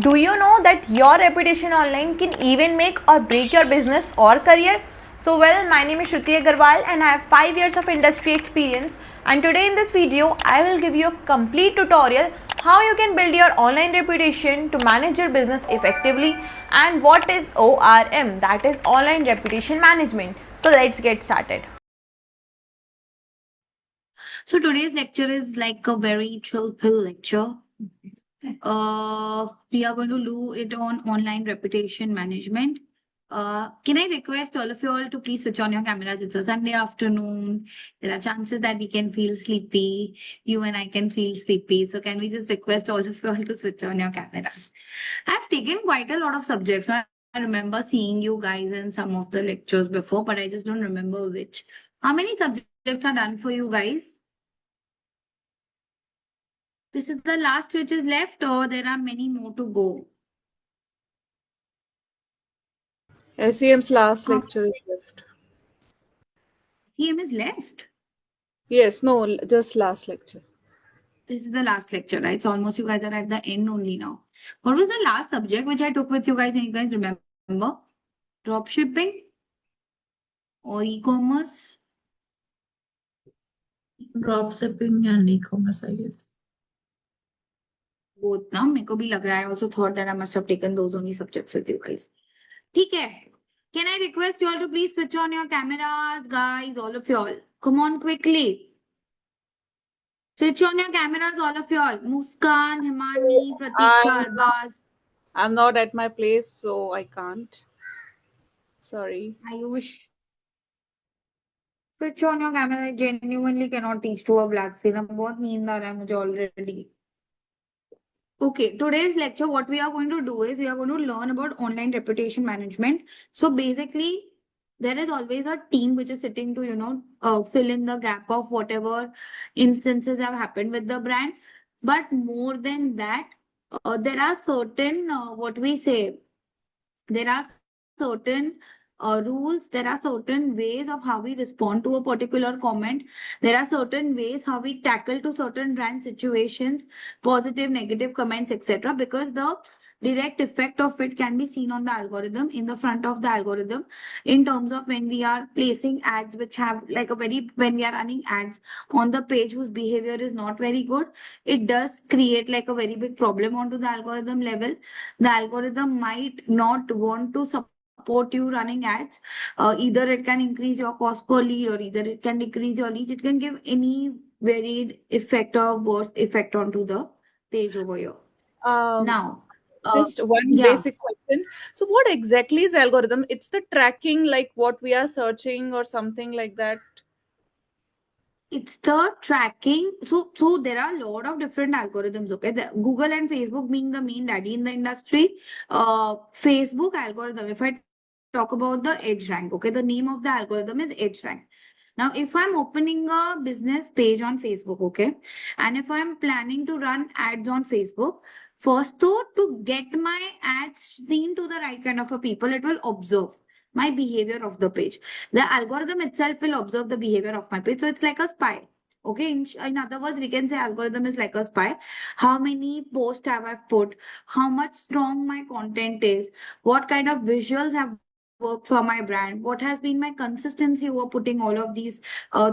Do you know that your reputation online can even make or break your business or career? So well, my name is Shruti Agarwal and I have 5 years of industry experience, and today in this video I will give you a complete tutorial how you can build your online reputation to manage your business effectively and what is ORM, that is online reputation management. So let's get started. So today's lecture is like a very chill pill lecture. We are going to do it on online reputation management. Can I request all of you all to please switch on your cameras? It's a Sunday afternoon. There are chances that we can feel sleepy. You and I can feel sleepy. So can we just request all of you all to switch on your cameras? I've taken quite a lot of subjects. I remember seeing you guys in some of the lectures before, but I just don't remember which. How many subjects are done for you guys? This is the last which is left, or there are many more to go? SEM's last How lecture is left. CM is left? Yes, no, just last lecture. This is the last lecture, right? So almost you guys are at the end only now. What was the last subject which I took with you guys and you guys remember? Drop shipping or e-commerce? Drop shipping and e-commerce, I guess. Both ना मेरे को भी लग रहा है. I also thought that I must have taken those only subjects with you guys. ठीक है. Can I request you all to please switch on your cameras, guys, all of you all. Come on quickly. Switch on your cameras, all of you all. Muskan, Himani, Pratiksha, I'm Arbaz. I'm not at my place, so I can't. Sorry. Ayush. Switch on your camera. I genuinely cannot teach to a black screen. बहुत नींद आ रहा है मुझे already. Okay, today's lecture, what we are going to do is we are going to learn about online reputation management. So basically, there is always a team which is sitting to, fill in the gap of whatever instances have happened with the brand. But more than that, there are certain, what we say, there are certain rules, there are certain ways of how we respond to a particular comment, there are certain ways how we tackle to certain brand situations, positive negative comments, etc., because the direct effect of it can be seen on the algorithm, in the front of the algorithm, in terms of when we are placing ads which have like a very, when we are running ads on the page whose behavior is not very good, it does create like a very big problem onto the algorithm level. The algorithm might not want to support you running ads. Either it can increase your cost per lead, or either it can decrease your reach. It can give any varied effect or worse effect onto the page over here. Um, Now, just one yeah, basic question. So, what exactly is algorithm? It's the tracking, like what we are searching or something like that. it's the tracking. So there are a lot of different algorithms. Okay, Google and Facebook being the main daddy in the industry. Facebook algorithm. If I talk about the Edge rank, okay, the name of the algorithm is Edge rank. Now, if I'm opening a business page on Facebook, okay, and if I'm planning to run ads on Facebook, first though, to get my ads seen to the right kind of a people, it will observe my behavior of the page. The algorithm itself will observe the behavior of my page. So it's like a spy. Okay, in other words, we can say algorithm is like a spy. How many posts have I put? How much strong my content is? What kind of visuals have worked for my brand? What has been my consistency over putting all of these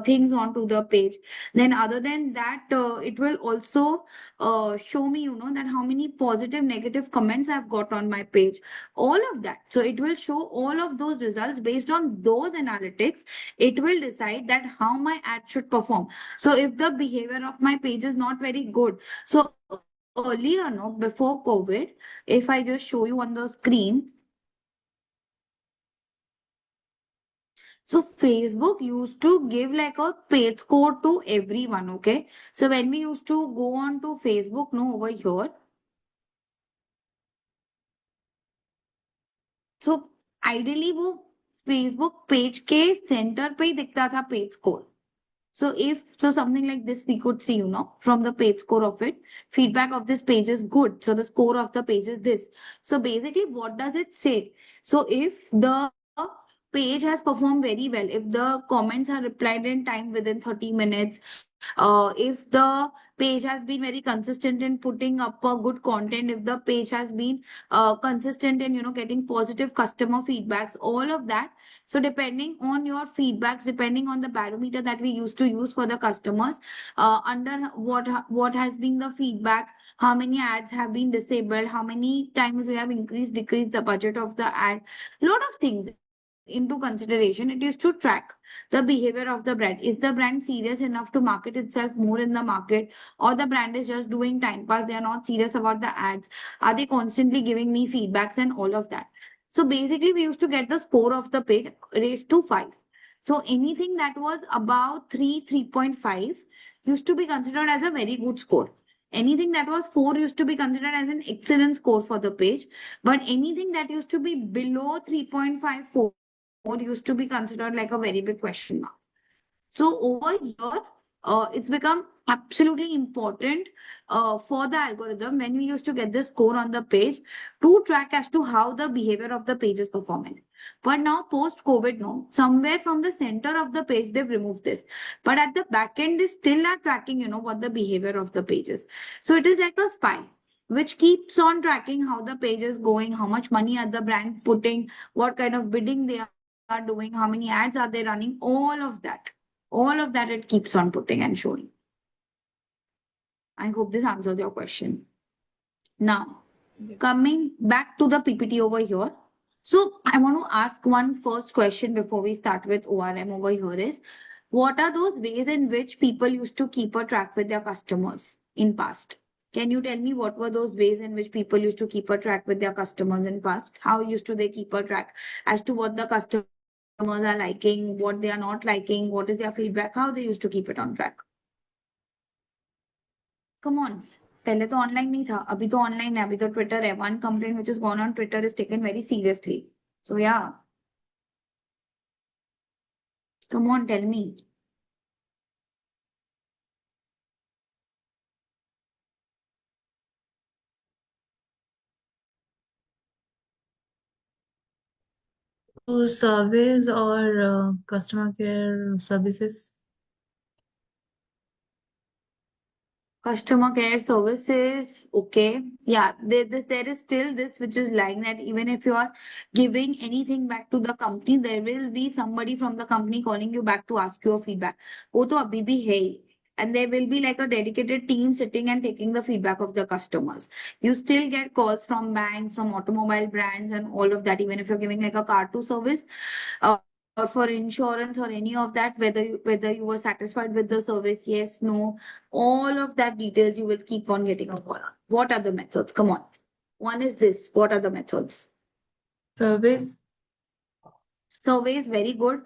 things onto the page? Then, other than that, it will also show me, that how many positive, negative comments I've got on my page, all of that. So it will show all of those results. Based on those analytics, it will decide that how my ad should perform. So if the behavior of my page is not very good, so earlier, no, before COVID, if I just show you on the screen, so Facebook used to give like a page score to everyone. Okay, so when we used to go on to Facebook, no, over here, so ideally वो Facebook page के centre पे ही दिखता था page score. So if so something like this we could see, from the page score of it, feedback of this page is good. So the score of the page is this. So basically, what does it say? So if the page has performed very well, if the comments are replied in time within 30 minutes, If the page has been very consistent in putting up a good content, if the page has been consistent in getting positive customer feedbacks, all of that. So depending on your feedbacks, depending on the barometer that we used to use for the customers, under what has been the feedback, how many ads have been disabled, how many times we have increased decreased the budget of the ad, lot of things into consideration. It is to track the behavior of the brand. Is the brand serious enough to market itself more in the market, or the brand is just doing time pass? They are not serious about the ads. Are they constantly giving me feedbacks and all of that? So basically, we used to get the score of the page raised to 5. So anything that was about 3.5 used to be considered as a very good score. Anything that was 4 used to be considered as an excellent score for the page. But anything that used to be below 3.54 used to be considered like a very big question mark. So over here, it's become absolutely important for the algorithm when we used to get the score on the page to track as to how the behavior of the page is performing. But now post COVID, no, somewhere from the center of the page they've removed this. But at the back end, they still are tracking, what the behavior of the page is. So it is like a spy which keeps on tracking how the page is going, how much money are the brand putting, what kind of bidding they are doing, how many ads are they running, all of that it keeps on putting and showing. I hope this answers your question. Now, Yes. coming back to the PPT over here. So I want to ask one first question before we start with ORM over here is, what are those ways in which people used to keep a track with their customers in past? Can you tell me what were those ways in which people used to keep a track with their customers in past? How used to they keep a track as to what the customers are liking, what they are not liking, what is their feedback, how they used to keep it on track? Come on. पहले तो online नहीं था, अभी तो online है, अभी तो Twitter है. One complaint which has gone on Twitter is taken very seriously. So yeah, come on, tell me. To surveys or customer care services? Customer care services, okay. Yeah, there is still this which is lying that even if you are giving anything back to the company, there will be somebody from the company calling you back to ask you a feedback. वो तो अभी भी है ही. And there will be like a dedicated team sitting and taking the feedback of the customers. You still get calls from banks, from automobile brands, and all of that, even if you're giving like a car to service. Or for insurance or any of that, whether you were satisfied with the service, yes, no, all of that details you will keep on getting a call on. What are the methods? Come on. One is this. What are the methods? Surveys? Surveys, very good.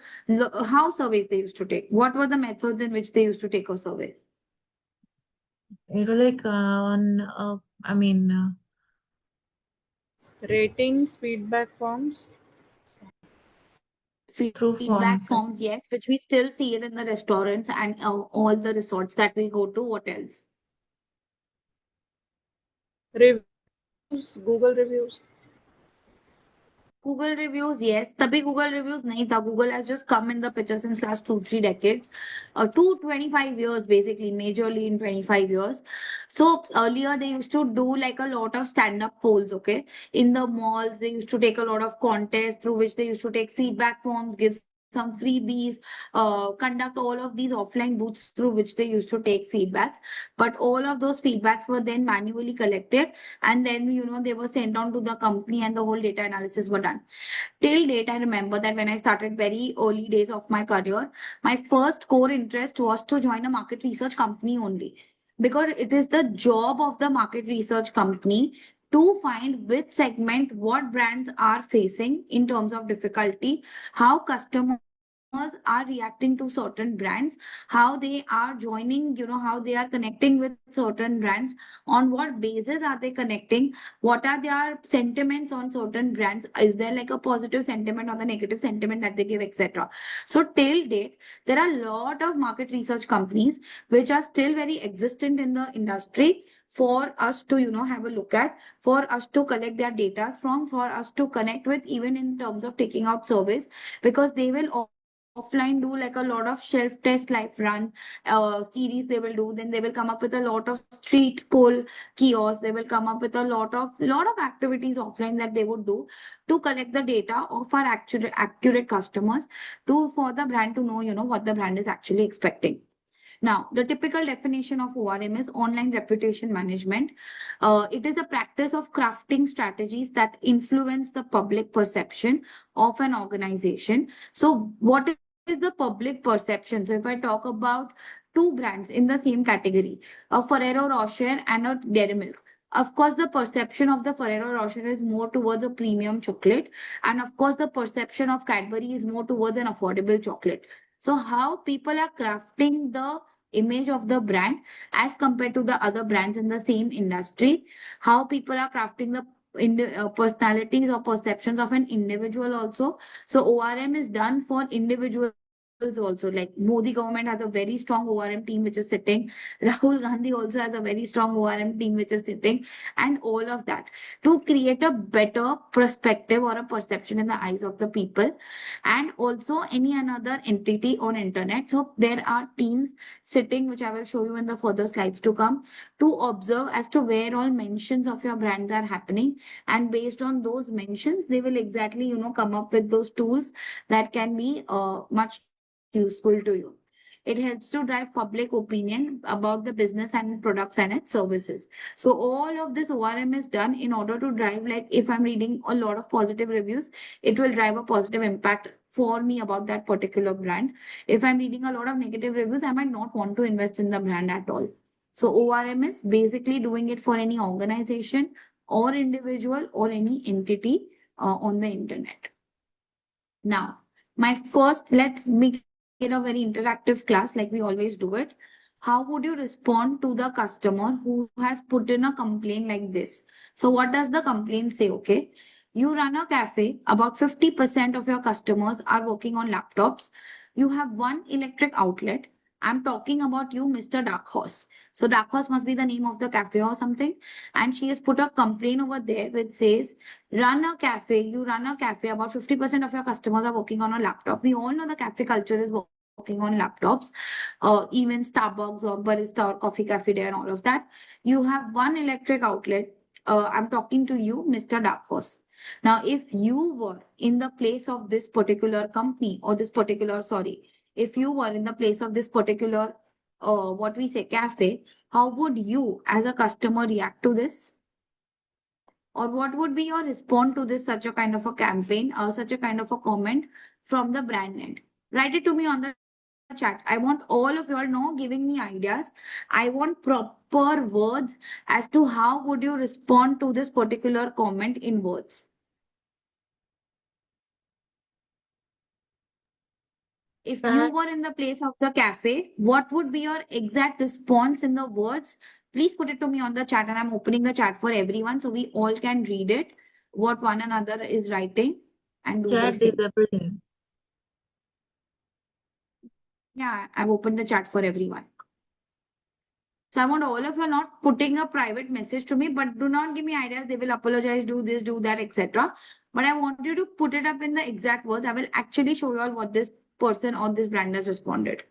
How surveys they used to take? What were the methods in which they used to take a survey? Like on, I mean, Ratings, feedback forms. through Feedback forms. forms, yes, which we still see it in the restaurants and all the resorts that we go to. What else? Reviews, Google reviews. Google reviews, yes. तभी Google reviews नहीं था. Google has just come in the picture since last 2-3 decades. 25 years basically, majorly in 25 years. So earlier they used to do like a lot of stand-up polls, okay? In the malls, they used to take a lot of contests through which they used to take feedback forms, give some freebies, conduct all of these offline booths through which they used to take feedbacks. But all of those feedbacks were then manually collected, and then they were sent on to the company and the whole data analysis were done. Till date, I remember that when I started very early days of my career, my first core interest was to join a market research company only, because it is the job of the market research company to find which segment what brands are facing in terms of difficulty, how customers are reacting to certain brands, how they are joining, how they are connecting with certain brands, on what basis are they connecting, what are their sentiments on certain brands, is there like a positive sentiment or the negative sentiment that they give, etc. So till date, there are a lot of market research companies which are still very existent in the industry for us to have a look at, for us to collect their data from, for us to connect with, even in terms of taking out surveys, because they will offline do like a lot of shelf test live run series they will do. Then they will come up with a lot of street poll kiosks. They will come up with a lot of activities offline that they would do to collect the data of our accurate customers to for the brand to know, what the brand is actually expecting. Now, the typical definition of ORM is online reputation management. It is a practice of crafting strategies that influence the public perception of an organization. So, what is the public perception? So, if I talk about two brands in the same category, a Ferrero Rocher and a Dairy Milk. Of course, the perception of the Ferrero Rocher is more towards a premium chocolate, and of course, the perception of Cadbury is more towards an affordable chocolate. So, how people are crafting the image of the brand as compared to the other brands in the same industry, how people are crafting the personalities or perceptions of an individual also. So ORM is done for individuals also. Like Modi government has a very strong ORM team which is sitting. Rahul Gandhi also has a very strong ORM team which is sitting, and all of that to create a better perspective or a perception in the eyes of the people, and also any another entity on internet. So there are teams sitting, which I will show you in the further slides to come, to observe as to where all mentions of your brands are happening. And based on those mentions, they will exactly, come up with those tools that can be much useful to you. It helps to drive public opinion about the business and products and its services. So all of this ORM is done in order to drive, like if I'm reading a lot of positive reviews, it will drive a positive impact for me about that particular brand. If I'm reading a lot of negative reviews, I might not want to invest in the brand at all. So ORM is basically doing it for any organization or individual or any entity on the internet. Now, my first, let's make it a very interactive class like we always do it. How would you respond to the customer who has put in a complaint like this? So, what does the complaint say? Okay, you run a cafe, about 50% of your customers are working on laptops. You have one electric outlet. I'm talking about you, Mr. Dark Horse. So, Dark Horse must be the name of the cafe or something. And she has put a complaint over there which says, you run a cafe, about 50% of your customers are working on a laptop. We all know the cafe culture is working on laptops, even Starbucks or barista or coffee cafe day and all of that. You have one electric outlet. I'm talking to you, Mr. Dark Horse. Now, if you were in the place of this particular company or this particular, sorry, if you were in the place of this particular, what we say, cafe, how would you as a customer react to this? Or what would be your response to this such a kind of a campaign or such a kind of a comment from the brand end? Write it to me on the chat. I want all of you all know giving me ideas. I want proper words as to how would you respond to this particular comment in words. If you That were in the place of the cafe, what would be your exact response in the words? Please put it to me on the chat, and I'm opening the chat for everyone so we all can read it, what one another is writing, and do the chat same. disabled him. Yeah, I've opened the chat for everyone. So I want all of you not putting a private message to me, but do not give me ideas. They will apologize, do this, do that, etc. But I want you to put it up in the exact words. I will actually show you all what this person or this brand has responded.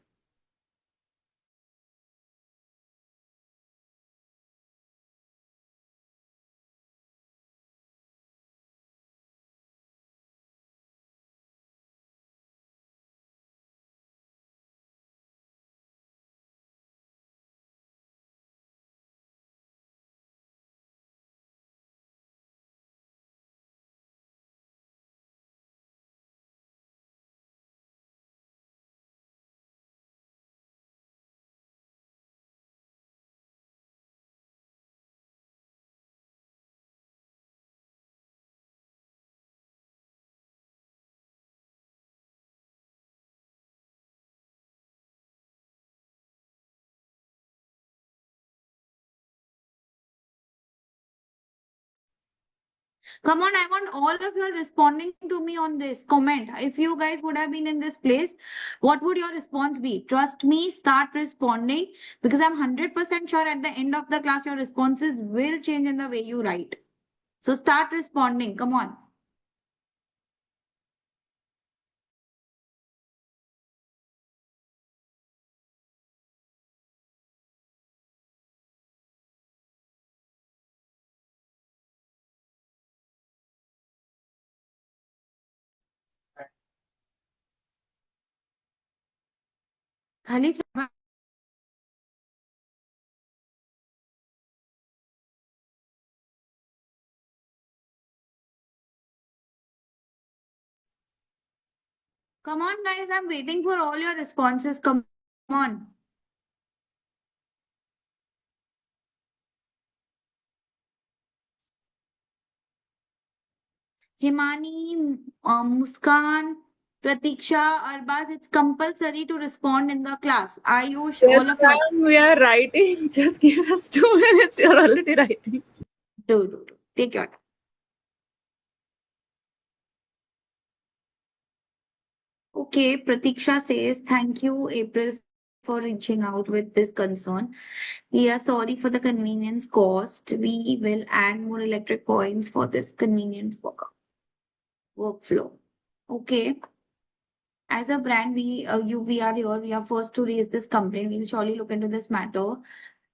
Come on, I want all of you responding to me on this comment. If you guys would have been in this place, what would your response be? Trust me, start responding because I'm 100% sure at the end of the class, your responses will change in the way you write. So start responding. Come on. खाली Come on, guys. I'm waiting for all your responses. Come on. Himani, Muskan, Pratiksha, Arbaz, it's compulsory to respond in the class. Ayush, all Yes, of you are. ma'am, we are writing. Just give us 2 minutes. You're already writing. Do. Take your time. Okay, Pratiksha says, thank you, April, for reaching out with this concern. We are sorry for the convenience cost. We will add more electric points for this convenient workflow. Okay. As a brand, we are here. We are first to raise this complaint. We'll surely look into this matter,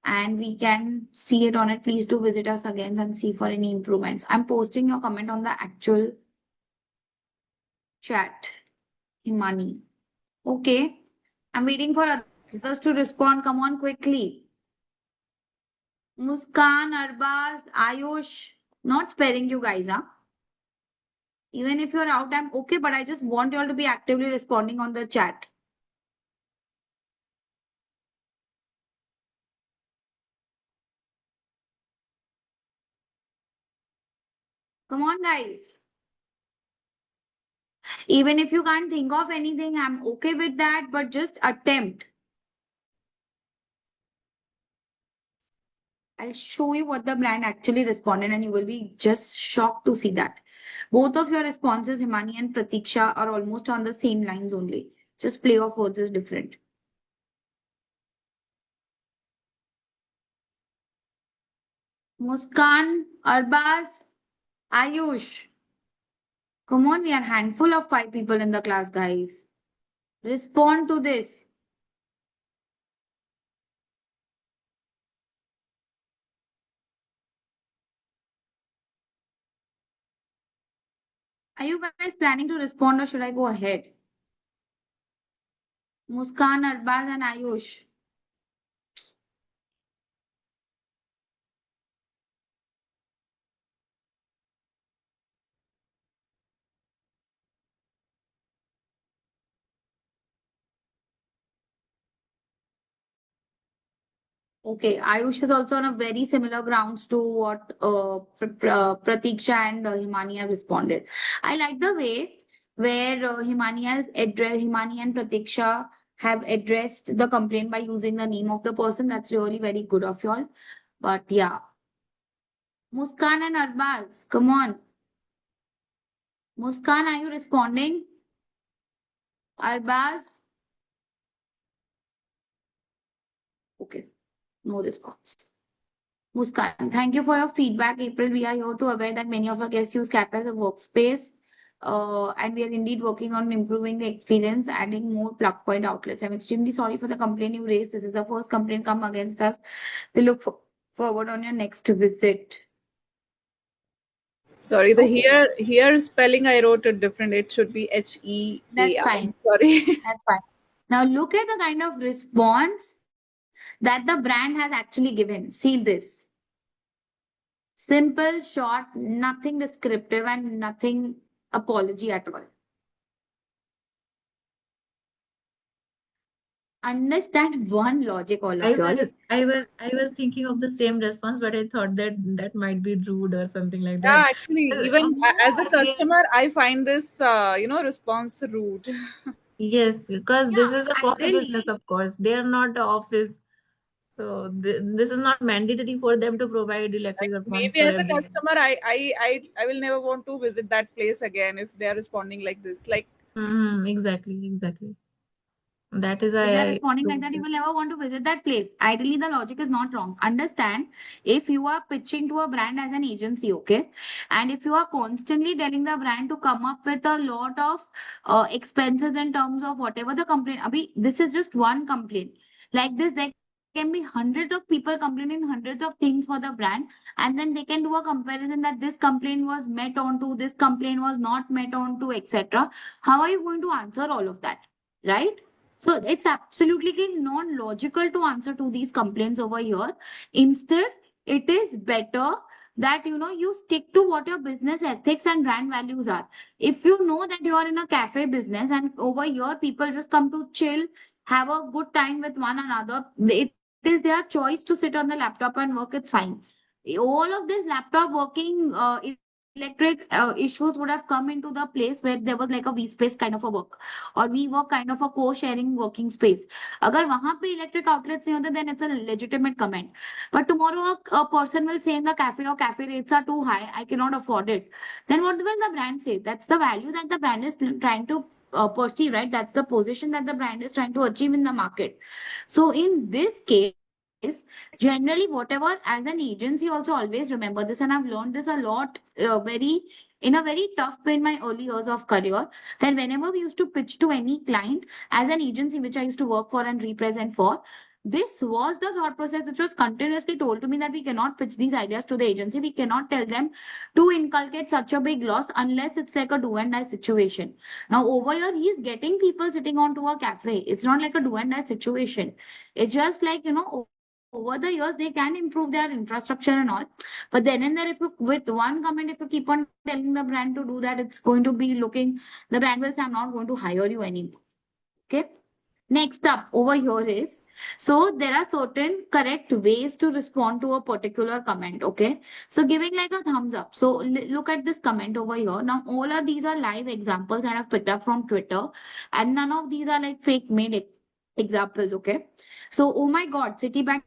and we can see it on it. Please do visit us again and see for any improvements. I'm posting your comment on the actual chat, Himani. Okay. I'm waiting for others to respond. Come on quickly. Muskan, Arbaz, Ayush, not sparing you guys, huh? Even if you're out, I'm okay, but I just want you all to be actively responding on the chat. Come on, guys. Even if you can't think of anything, I'm okay with that, but just attempt. I'll show you what the brand actually responded, and you will be just shocked to see that. Both of your responses, Himani and Pratiksha, are almost on the same lines only. Just play of words is different. Muskan, Arbaz, Ayush. Come on, we are a handful of 5 people in the class, guys. Respond to this. Are you guys planning to respond or should I go ahead? Muskan, Arbaz, and Ayush. Okay, Ayush is also on a very similar grounds to what Pratiksha and Himani have responded. I like the way where Himani and Pratiksha have addressed the complaint by using the name of the person. That's really very good of y'all. But yeah, Muskan and Arbaz, come on. Muskan, are you responding? Arbaz? Okay, no response. Muskan, thank you for your feedback, April. We are here to aware that many of our guests use CAP as a workspace, and we are indeed working on improving the experience, adding more plug point outlets. I'm extremely sorry for the complaint you raised. This is the first complaint come against us. We look forward on your next visit. Sorry, the Okay, here spelling I wrote it different. It should be that's HEAI. fine. Sorry. That's fine. Now look at the kind of response that the brand has actually given. See this. Simple, short, nothing descriptive, and nothing apology at all. Understand one logic, all I of y'all. was I was thinking of the same response, but I thought that that might be rude or something like that. Yeah, actually, Uh, even as a yeah, customer, I find this response rude. yes, because this is a Yeah, coffee business, ideally, of course. They are not a office, so this is not mandatory for them to provide Like electrical points maybe for as a everyone. customer, I will never want to visit that place again if they are responding like this. Like Exactly. That is if they're why I responding like wrote that, you this. will never want to visit that place. Ideally, the logic is not wrong. Understand, if you are pitching to a brand as an agency, okay, and if you are constantly telling the brand to come up with a lot of expenses in terms of whatever the complaint, Abhi, this is just one complaint. Like this, there can be hundreds of people complaining hundreds of things for the brand, and then they can do a comparison that this complaint was met onto, this complaint was not met onto, etc. How are you going to answer all of that? Right? So it's absolutely non-logical to answer to these complaints over here. Instead, it is better that you stick to what your business ethics and brand values are. If you know that you are in a cafe business and over here people just come to chill, have a good time with one another, it is their choice to sit on the laptop and work, it's fine. All of this laptop working, electric issues would have come into the place where there was like a V-space kind of a work, or we were kind of a co-sharing working space. अगर वहां पे electric outlets नहीं होते, then it's a legitimate comment. But tomorrow a person will say in the cafe, or cafe rates are too high, I cannot afford it. Then what will the brand say? That's the value that the brand is trying to perceive, right? That's the position that the brand is trying to achieve in the market. So in this case, generally, whatever, as an agency, also always remember this, and I've learned this a lot, in a very tough way in my early years of career. That whenever we used to pitch to any client as an agency, which I used to work for and represent for, this was the thought process which was continuously told to me, that we cannot pitch these ideas to the agency. We cannot tell them to inculcate such a big loss unless it's like a do and die situation. Now, over here, he's getting people sitting onto a cafe. It's not like a do and die situation. It's just like, over the years, they can improve their infrastructure and all. But then and there, if you, with one comment, if you keep on telling the brand to do that, it's going to be looking, the brand will say, I'm not going to hire you anymore. Okay. Next up over here is, so there are certain correct ways to respond to a particular comment. Okay. So giving like a thumbs up. So look at this comment over here. Now, all of these are live examples that I've picked up from Twitter, and none of these are like fake made examples. Okay. So, oh my God, Citibank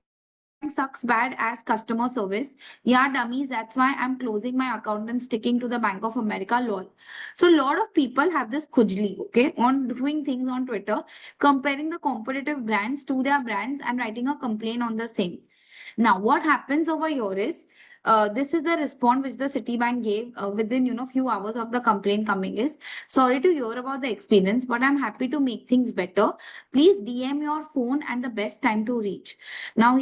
sucks bad as customer service. Yeah, dummies. That's why I'm closing my account and sticking to the Bank of America. Lol. So, a lot of people have this khujli, okay, on doing things on Twitter, comparing the competitive brands to their brands and writing a complaint on the same. Now, what happens over here is, this is the response which the Citibank gave within few hours of the complaint coming is, sorry to hear about the experience, but I'm happy to make things better. Please DM your phone and the best time to reach. Now,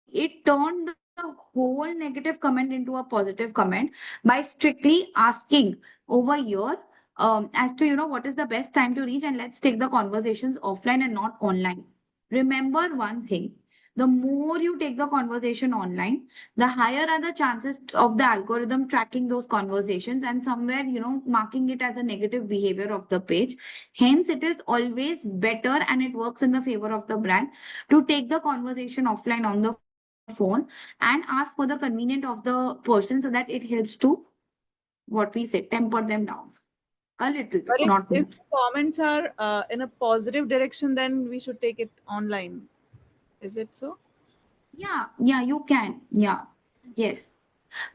it turned the whole negative comment into a positive comment by strictly asking over here, as to what is the best time to reach, and let's take the conversations offline and not online. Remember one thing, the more you take the conversation online, the higher are the chances of the algorithm tracking those conversations and somewhere marking it as a negative behavior of the page. Hence, it is always better, and it works in the favor of the brand, to take the conversation offline on the phone and ask for the convenient of the person, so that it helps to, what we say, temper them down a little But bit, not if much. comments are in a positive direction, then we should take it online. Is it so? Yeah, you can. Yeah, yes.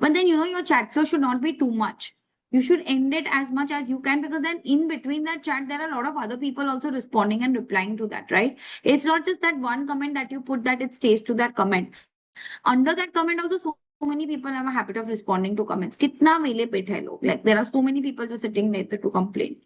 But then, your chat flow should not be too much. You should end it as much as you can, because then in between that chat, there are a lot of other people also responding and replying to that, right? It's not just that one comment that you put that it stays to that comment. Under that comment also, so many people have a habit of responding to comments. Kitna mele pet hai log. Like, there are so many people just sitting there to complain.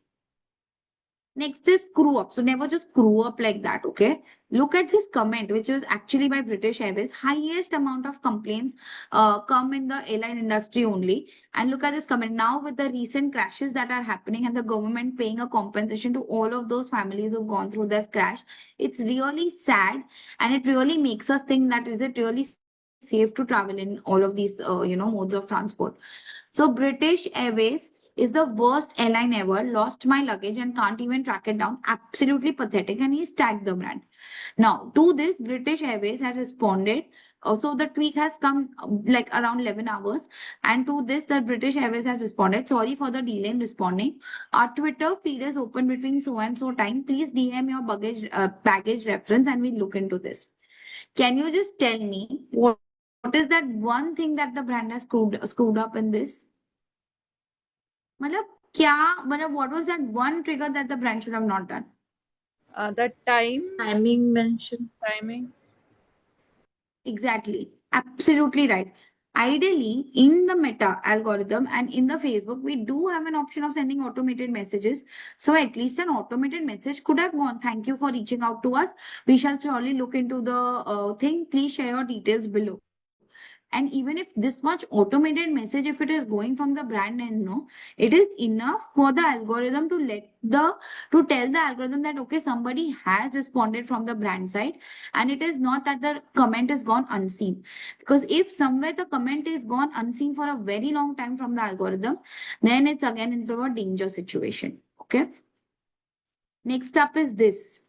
Next is screw up. So never just screw up like that, okay? Look at this comment, which is actually by British Airways. Highest amount of complaints come in the airline industry only. And look at this comment. Now, with the recent crashes that are happening and the government paying a compensation to all of those families who've gone through this crash, it's really sad, and it really makes us think that is it really safe to travel in all of these, modes of transport. So British Airways is the worst airline ever. Lost my luggage and can't even track it down. Absolutely pathetic. And he's tagged the brand. Now, to this, British Airways has responded. Also, the tweak has come like around 11 hours. And to this, the British Airways has responded. Sorry for the delay in responding. Our Twitter feed is open between so and so time. Please DM your baggage reference, and we'll look into this. Can you just tell me what is that one thing that the brand has screwed up in this? मतलब क्या मतलब what was that one trigger that the brand should have not done? That Timing mention. timing. Exactly. Absolutely right. Ideally, in the Meta algorithm and in the Facebook, we do have an option of sending automated messages. So at least an automated message could have gone, thank you for reaching out to us. We shall surely look into the thing. Please share your details below. And even if this much automated message, if it is going from the brand end, no, it is enough for the algorithm to to tell the algorithm that okay, somebody has responded from the brand side, and it is not that the comment is gone unseen. Because if somewhere the comment is gone unseen for a very long time from the algorithm, then it's again into a danger situation. Okay. Next up is this.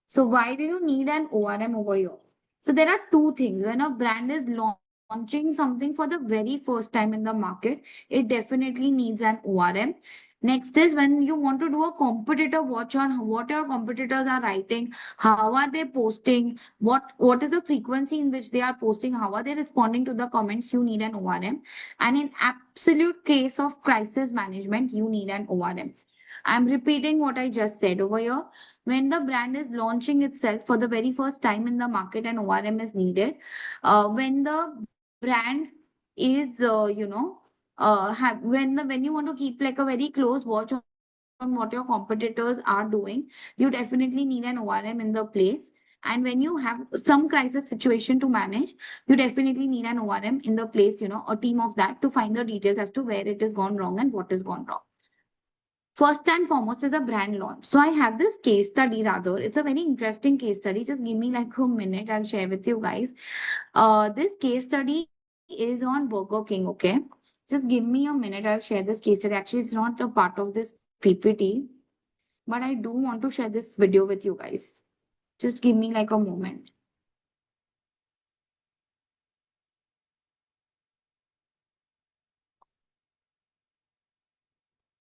So why do you need an ORM over here? So there are two things. When a brand is launching something for the very first time in the market, it definitely needs an ORM. Next is when you want to do a competitor watch on what your competitors are writing, how are they posting, what is the frequency in which they are posting, how are they responding to the comments, you need an ORM. And in absolute case of crisis management, you need an ORM. I'm repeating what I just said over here. When the brand is launching itself for the very first time in the market and ORM is needed, when the brand is, when you want to keep like a very close watch on what your competitors are doing, you definitely need an ORM in the place. And when you have some crisis situation to manage, you definitely need an ORM in the place, a team of that to find the details as to where it is gone wrong and what is gone wrong. First and foremost is a brand launch. So I have this case study rather. It's a very interesting case study. Just give me like a minute. I'll share with you guys. This case study is on Burger King. Okay. Just give me a minute. I'll share this case study. Actually, it's not a part of this PPT, but I do want to share this video with you guys. Just give me like a moment.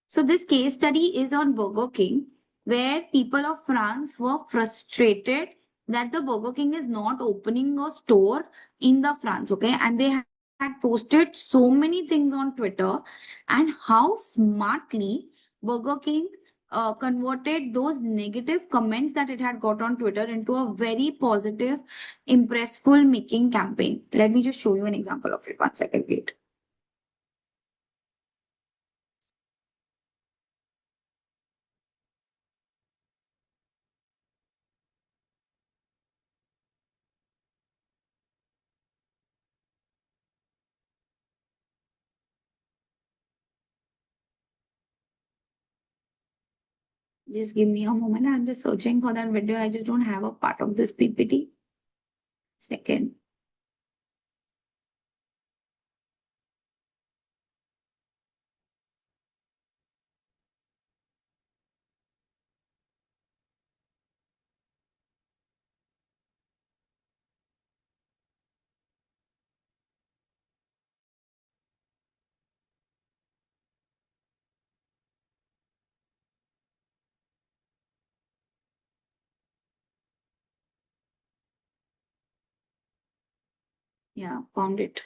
So this case study is on Burger King, where people of France were frustrated that the Burger King is not opening a store in the France, okay? And they had posted so many things on Twitter, and how smartly Burger King converted those negative comments that it had got on Twitter into a very positive, impressful making campaign. Let me just show you an example of it. One second, wait. Just give me a moment. I'm just searching for that video. I just don't have a part of this PPT. Second. Yeah, found it.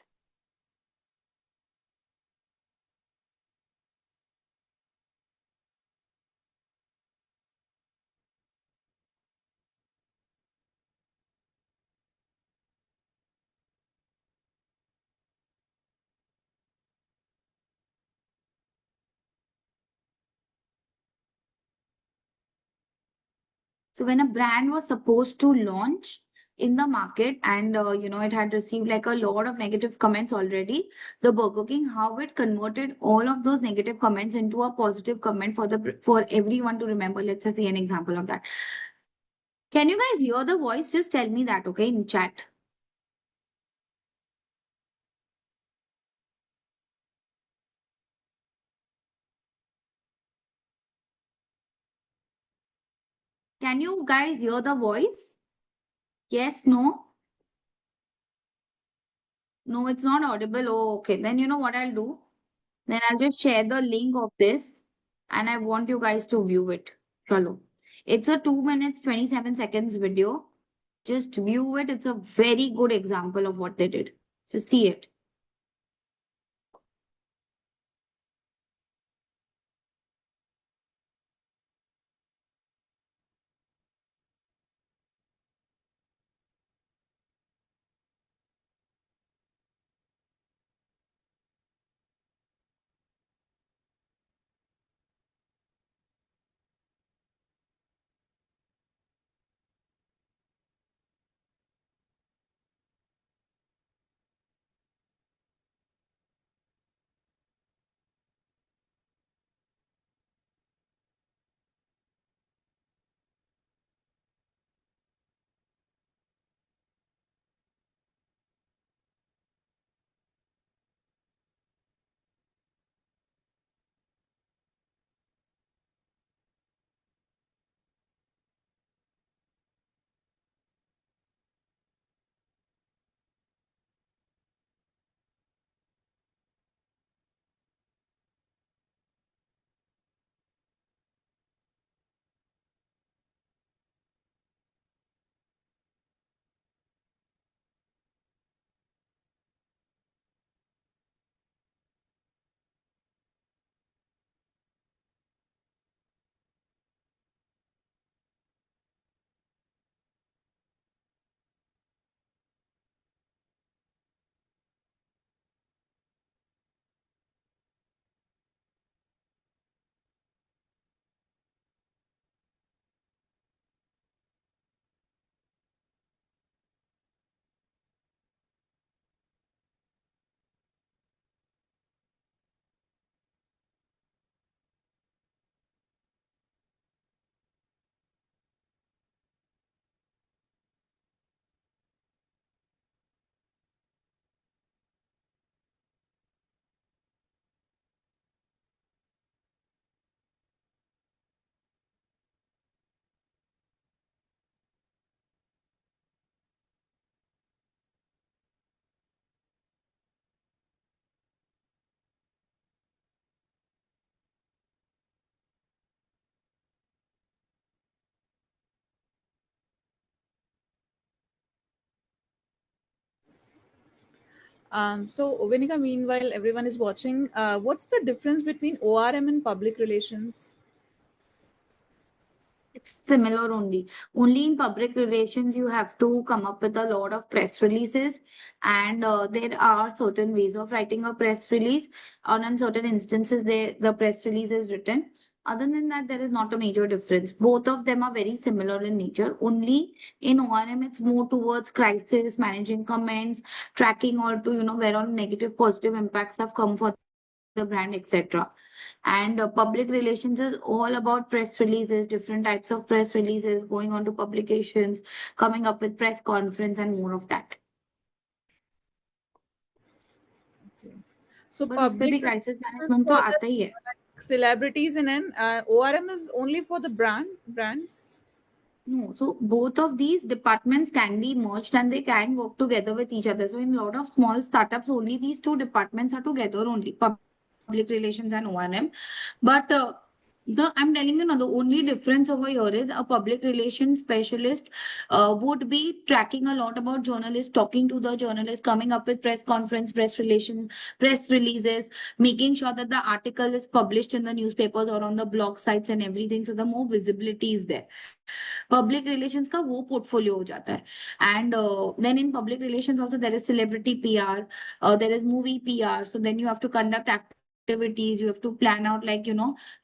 So when a brand was supposed to launch in the market and it had received like a lot of negative comments already, the Burger King, how it converted all of those negative comments into a positive comment for everyone to remember. Let's just see an example of that. Can you guys hear the voice? Just tell me that, okay, in chat. Can you guys hear the voice? Yes, no? No, it's not audible. Oh, okay. Then you know what I'll do? Then I'll just share the link of this and I want you guys to view it. Chalo. It's a 2 minutes 27 seconds video. Just view it. It's a very good example of what they did. Just see it. So Venika, meanwhile everyone is watching, what's the difference between ORM and public relations? It's similar only. Only in public relations, you have to come up with a lot of press releases, and there are certain ways of writing a press release. On in certain instances, the press release is written. Other than that, there is not a major difference. Both of them are very similar in nature. Only in ORM, it's more towards crisis, managing comments, tracking all to where all negative, positive impacts have come for the brand, etc. And public relations is all about press releases, different types of press releases, going on to publications, coming up with press conference, and more of that. Okay. So पर उस पे public भी crisis relations management तो for आता ही है. just like celebrities, and then ORM is only for the brands. No, so both of these departments can be merged and they can work together with each other. So in a lot of small startups, only these two departments are together only, public relations and O&M. But the I'm telling you now, the only difference over here is a public relations specialist would be tracking a lot about journalists, talking to the journalists, coming up with press conference, press releases, making sure that the article is published in the newspapers or on the blog sites and everything. So the more visibility is there. Public relations का वो portfolio हो जाता है and then in public relations also there is celebrity PR there is movie PR so then you have to conduct activities, you have to plan out like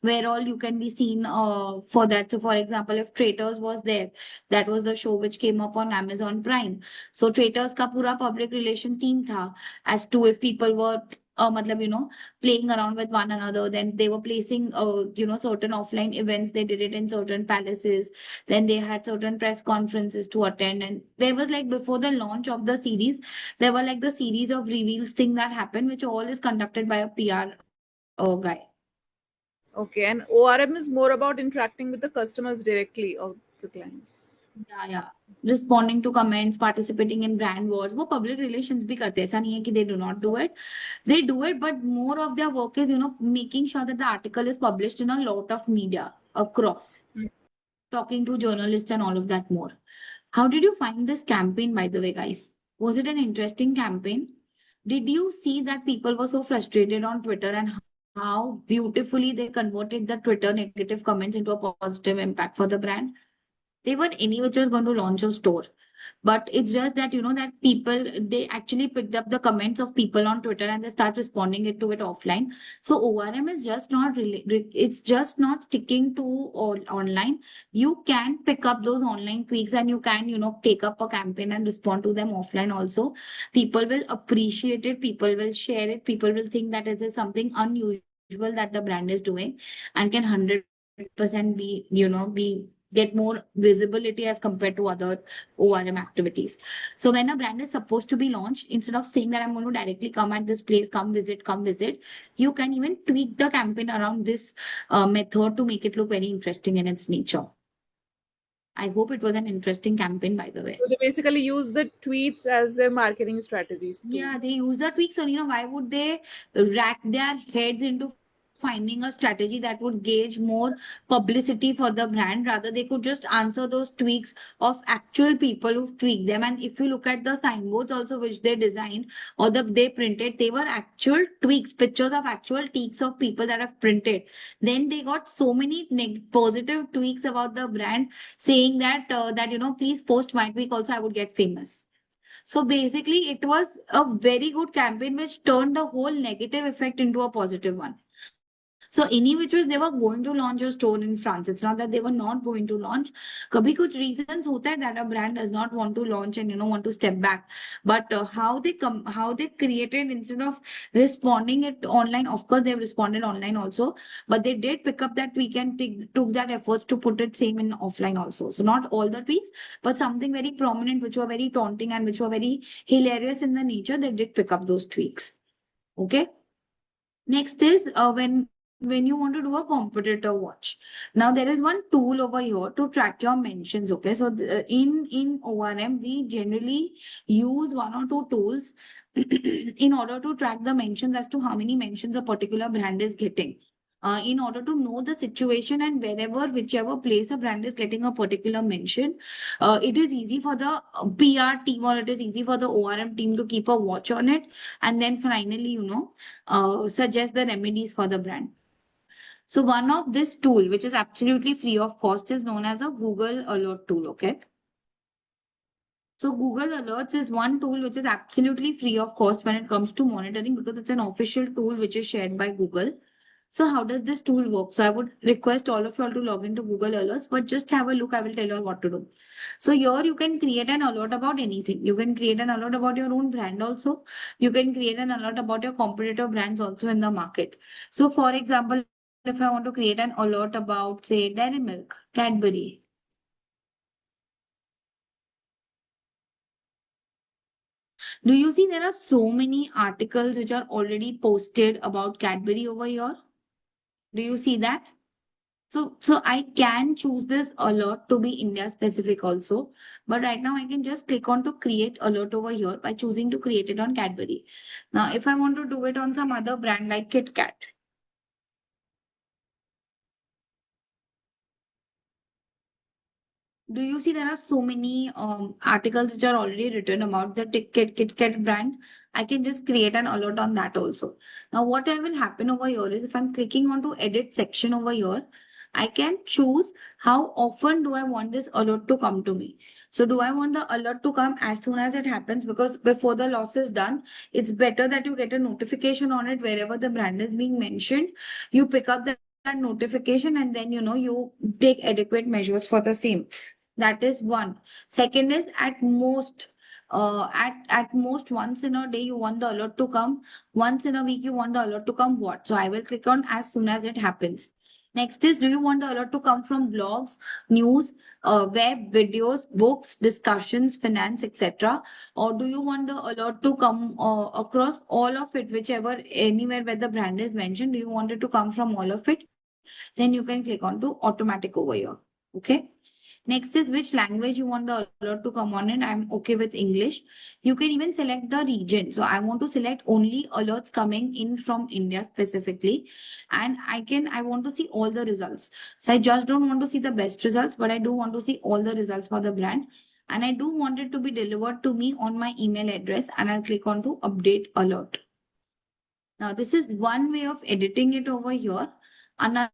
where all you can be seen for that. So for example, if Traitors was there, that was the show which came up on Amazon Prime. So Traitors ka pura public relation team tha as to if people were matlab, playing around with one another, then they were placing certain offline events, they did it in certain palaces, then they had certain press conferences to attend, and there was like before the launch of the series, there were like the series of reveals thing that happened, which all is conducted by a PR guy. Okay, and ORM is more about interacting with the customers directly of the clients. Yeah. Responding to comments, participating in brand wars. वो public relations भी करते हैं. ऐसा नहीं है कि they do not do it. They do it, but more of their work is, making sure that the article is published in a lot of media across, talking to journalists and all of that more. How did you find this campaign, by the way, guys? Was it an interesting campaign? Did you see that people were so frustrated on Twitter and how beautifully they converted the Twitter negative comments into a positive impact for the brand? They were any which was going to launch a store, but it's just that that people, they actually picked up the comments of people on Twitter and they start responding it to it offline. So ORM is just not really, it's just not sticking to all online. You can pick up those online tweaks and you can take up a campaign and respond to them offline also. People will appreciate it, people will share it, people will think that it is something unusual that the brand is doing, and can 100% be get more visibility as compared to other ORM activities. So when a brand is supposed to be launched, instead of saying that I'm going to directly come at this place, come visit, you can even tweak the campaign around this method to make it look very interesting in its nature. I hope it was an interesting campaign, by the way. So they basically use the tweets as their marketing strategies. Yeah, they use the tweaks. So, why would they rack their heads into finding a strategy that would gauge more publicity for the brand? Rather, they could just answer those tweaks of actual people who tweak them. And if you look at the signboards also, which they designed or they printed, they were actual tweaks, pictures of actual tweaks of people that have printed. Then they got so many positive tweaks about the brand, saying that please post my tweak also, I would get famous. So basically, it was a very good campaign which turned the whole negative effect into a positive one. So any which was they were going to launch a store in France. It's not that they were not going to launch. कभी कुछ reasons होता है that a brand does not want to launch and want to step back. But how they created, instead of responding it online, of course they have responded online also, but they did pick up that tweak and took that efforts to put it same in offline also. So not all the tweaks, but something very prominent which were very taunting and which were very hilarious in the nature, they did pick up those tweaks. Okay. Next is when you want to do a competitor watch. Now there is one tool over here to track your mentions. Okay, so in ORM we generally use one or two tools in order to track the mentions as to how many mentions a particular brand is getting. in order to know the situation, and wherever, whichever place a brand is getting a particular mention, it is easy for the PR team, or it is easy for the ORM team to keep a watch on it, and then finally, suggest the remedies for the brand. So one of this tool, which is absolutely free of cost, is known as a Google Alert tool. Okay. So Google Alerts is one tool which is absolutely free of cost when it comes to monitoring, because it's an official tool which is shared by Google. So how does this tool work? So I would request all of you all to log into Google Alerts, but just have a look. I will tell you all what to do. So here you can create an alert about anything. You can create an alert about your own brand also. You can create an alert about your competitor brands also in the market. So for example, if I want to create an alert about, say, Dairy Milk, Cadbury, do you see there are so many articles which are already posted about Cadbury over here? Do you see that? So I can choose this alert to be India specific also. But right now I can just click on to create alert over here by choosing to create it on Cadbury. Now, if I want to do it on some other brand like Kit Kat, do you see there are so many articles which are already written about the Kit Kat brand? I can just create an alert on that also. Now, what will happen over here is if I'm clicking on to edit section over here, I can choose how often do I want this alert to come to me. So do I want the alert to come as soon as it happens? Because before the loss is done, it's better that you get a notification on it wherever the brand is being mentioned. You pick up that notification, and then you take adequate measures for the same. That is one. Second is at most once in a day you want the alert to come. Once in a week you want the alert to come. What? So I will click on as soon as it happens. Next is, do you want the alert to come from blogs, news, web, videos, books, discussions, finance, etc., or do you want the alert to come across all of it, whichever anywhere where the brand is mentioned? Do you want it to come from all of it? Then you can click on to automatic over here. Okay. Next is which language you want the alert to come on in. I'm okay with English. You can even select the region. So I want to select only alerts coming in from India specifically. And I want to see all the results. So I just don't want to see the best results, but I do want to see all the results for the brand. And I do want it to be delivered to me on my email address, and I'll click on to update alert. Now, this is one way of editing it over here. Another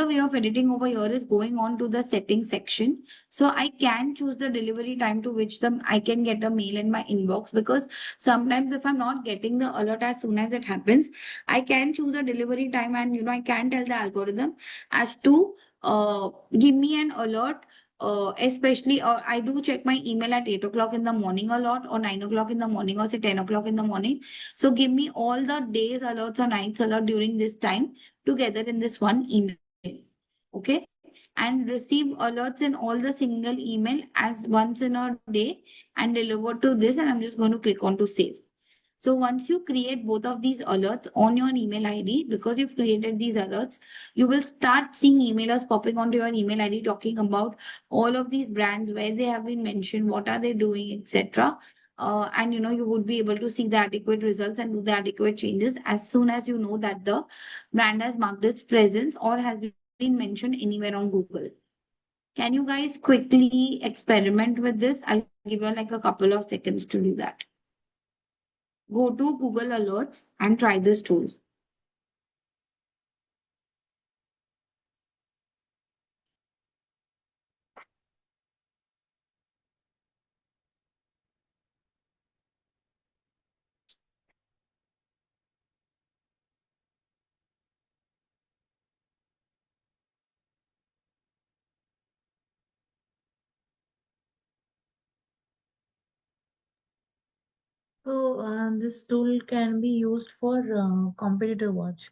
way of editing over here is going on to the settings section. So I can choose the delivery time to which I can get a mail in my inbox, because sometimes if I'm not getting the alert as soon as it happens, I can choose a delivery time, and I can tell the algorithm as to give me an alert. Especially, I do check my email at 8 o'clock in the morning a lot, or 9 o'clock in the morning, or say 10 o'clock in the morning. So give me all the days alerts or nights alert during this time together in this one email. Okay. And receive alerts in all the single email as once in a day and deliver to this. And I'm just going to click on to save. So once you create both of these alerts on your email ID, because you've created these alerts, you will start seeing emailers popping onto your email ID talking about all of these brands, where they have been mentioned, what are they doing, etc. And you would be able to see the adequate results and do the adequate changes as soon as you know that the brand has marked its presence or has been mentioned anywhere on Google. Can you guys quickly experiment with this? I'll give you like a couple of seconds to do that. Go to Google Alerts and try this tool. So this tool can be used for competitor watch.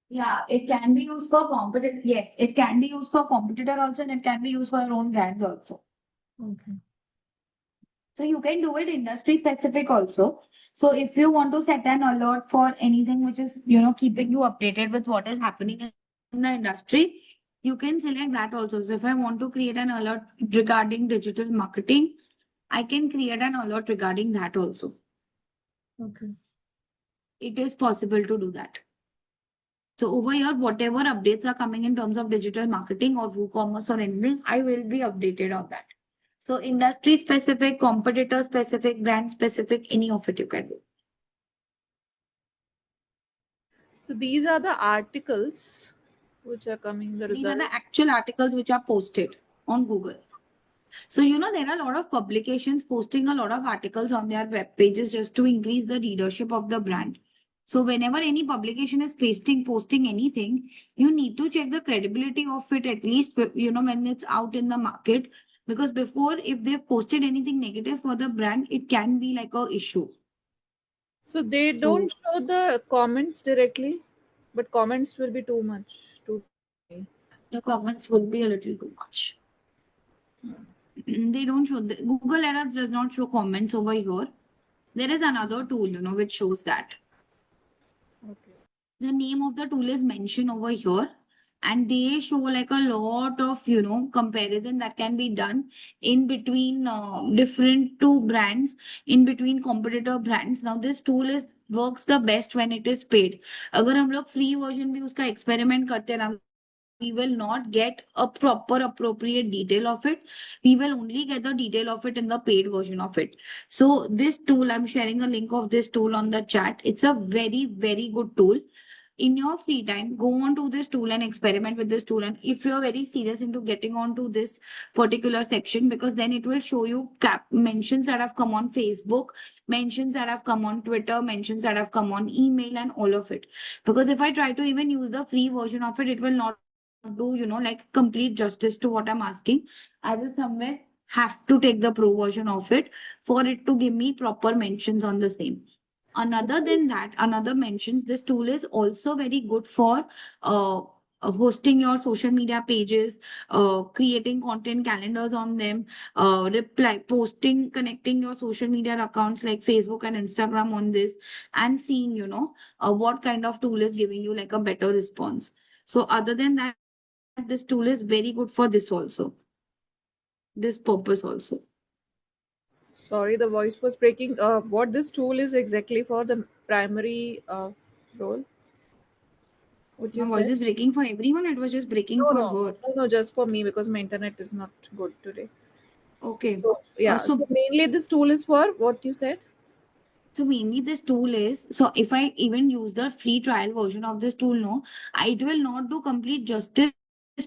Yeah, it can be used for competitor. Yes, it can be used for competitor also, and it can be used for your own brands also. Okay. So you can do it industry specific also. So if you want to set an alert for anything which is, keeping you updated with what is happening in the industry, you can select that also. So if I want to create an alert regarding digital marketing, I can create an alert regarding that also. Okay. It is possible to do that. So over here, whatever updates are coming in terms of digital marketing or WooCommerce or anything, I will be updated on that. So industry specific, competitor specific, brand specific, any of it you can do. So these are the articles which are coming, the These are result. the actual articles which are posted on Google. So, there are a lot of publications posting a lot of articles on their web pages just to increase the readership of the brand. So, whenever any publication is posting anything, you need to check the credibility of it at least, when it's out in the market. Because before, if they've posted anything negative for the brand, it can be like a issue. So they So, don't show the comments directly, but comments will be too much. Too many. the comments would be a little too much. They don't show Google Alerts does not show comments over here. There is another tool, which shows that. Okay. The name of the tool is mentioned over here, and they show like a lot of comparison that can be done in between different two brands, in between competitor brands. Now this tool is works the best when it is paid. अगर हम लोग free version भी उसका experiment करते हैं ना, we will not get a proper appropriate detail of it. We will only get the detail of it in the paid version of it. So this tool, I'm sharing a link of this tool on the chat. It's a very, very good tool. In your free time, go on to this tool and experiment with this tool. And if you're very serious into getting onto this particular section, because then it will show you mentions that have come on Facebook, mentions that have come on Twitter, mentions that have come on email, and all of it. Because if I try to even use the free version of it, it will not do, like complete justice to what I'm asking. I will somewhere have to take the pro version of it for it to give me proper mentions on the same. Another than that, another mentions this tool is also very good for uh, hosting your social media pages, creating content calendars on them, posting, connecting your social media accounts like Facebook and Instagram on this, and seeing, what kind of tool is giving you like a better response. So other than that, this tool is very good for this also, this purpose also. Sorry, the voice was breaking. What this tool is exactly for the primary role? What you My voice said? is breaking for everyone. It was just breaking No, for no, her. no, no, just for me because my internet is not good today. Okay. So yeah, So so mainly this tool is for what you said. So mainly this tool is, so if I even use the free trial version of this tool, no, it will not do complete justice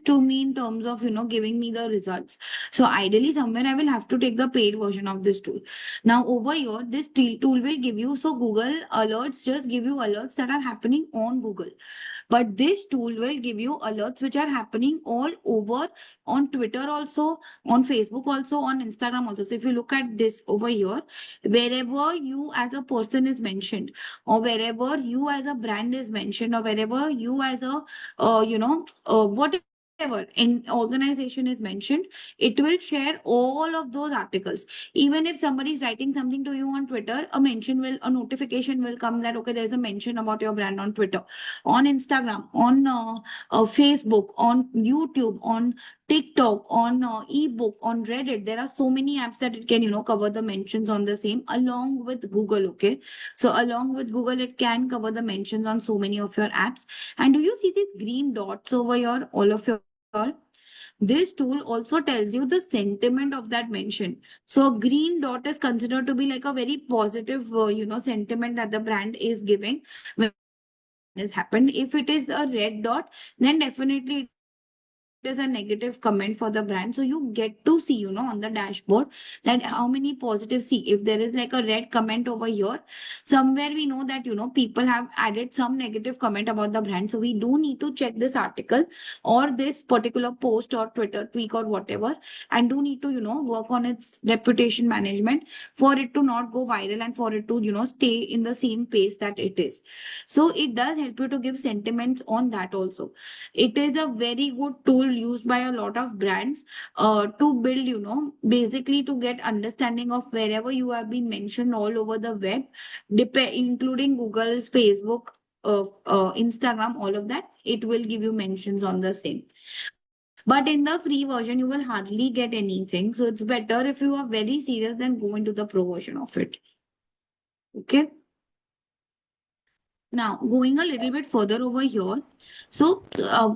to me in terms of, giving me the results. So ideally somewhere I will have to take the paid version of this tool. Now over here, this tool will give you, so Google alerts just give you alerts that are happening on Google. But this tool will give you alerts which are happening all over on Twitter also, on Facebook also, on Instagram also. So if you look at this over here, wherever you as a person is mentioned, or wherever you as a brand is mentioned, or wherever you as a whatever in organization is mentioned, it will share all of those articles. Even if somebody is writing something to you on Twitter, a notification will come that okay, there's a mention about your brand on Twitter, on Instagram, on Facebook, on YouTube, on TikTok, on ebook, on Reddit. There are so many apps that it can, cover the mentions on the same along with Google. Okay. So along with Google, it can cover the mentions on so many of your apps. And do you see these green dots over here? All of your this tool also tells you the sentiment of that mention. So a green dot is considered to be like a very positive, sentiment that the brand is giving when has happened. If it is a red dot, then definitely it is a negative comment for the brand. So you get to see, on the dashboard that how many positives. See, if there is like a red comment over here, somewhere we know that, people have added some negative comment about the brand. So we do need to check this article or this particular post or Twitter tweak or whatever, and do need to, work on its reputation management for it to not go viral and for it to, stay in the same pace that it is. So it does help you to give sentiments on that also. It is a very good tool used by a lot of brands to build, basically to get understanding of wherever you have been mentioned all over the web, including Google, Facebook, Instagram, all of that. It will give you mentions on the same. But in the free version, you will hardly get anything. So it's better if you are very serious than go into the pro version of it. Okay. Now, going a little bit further over here, so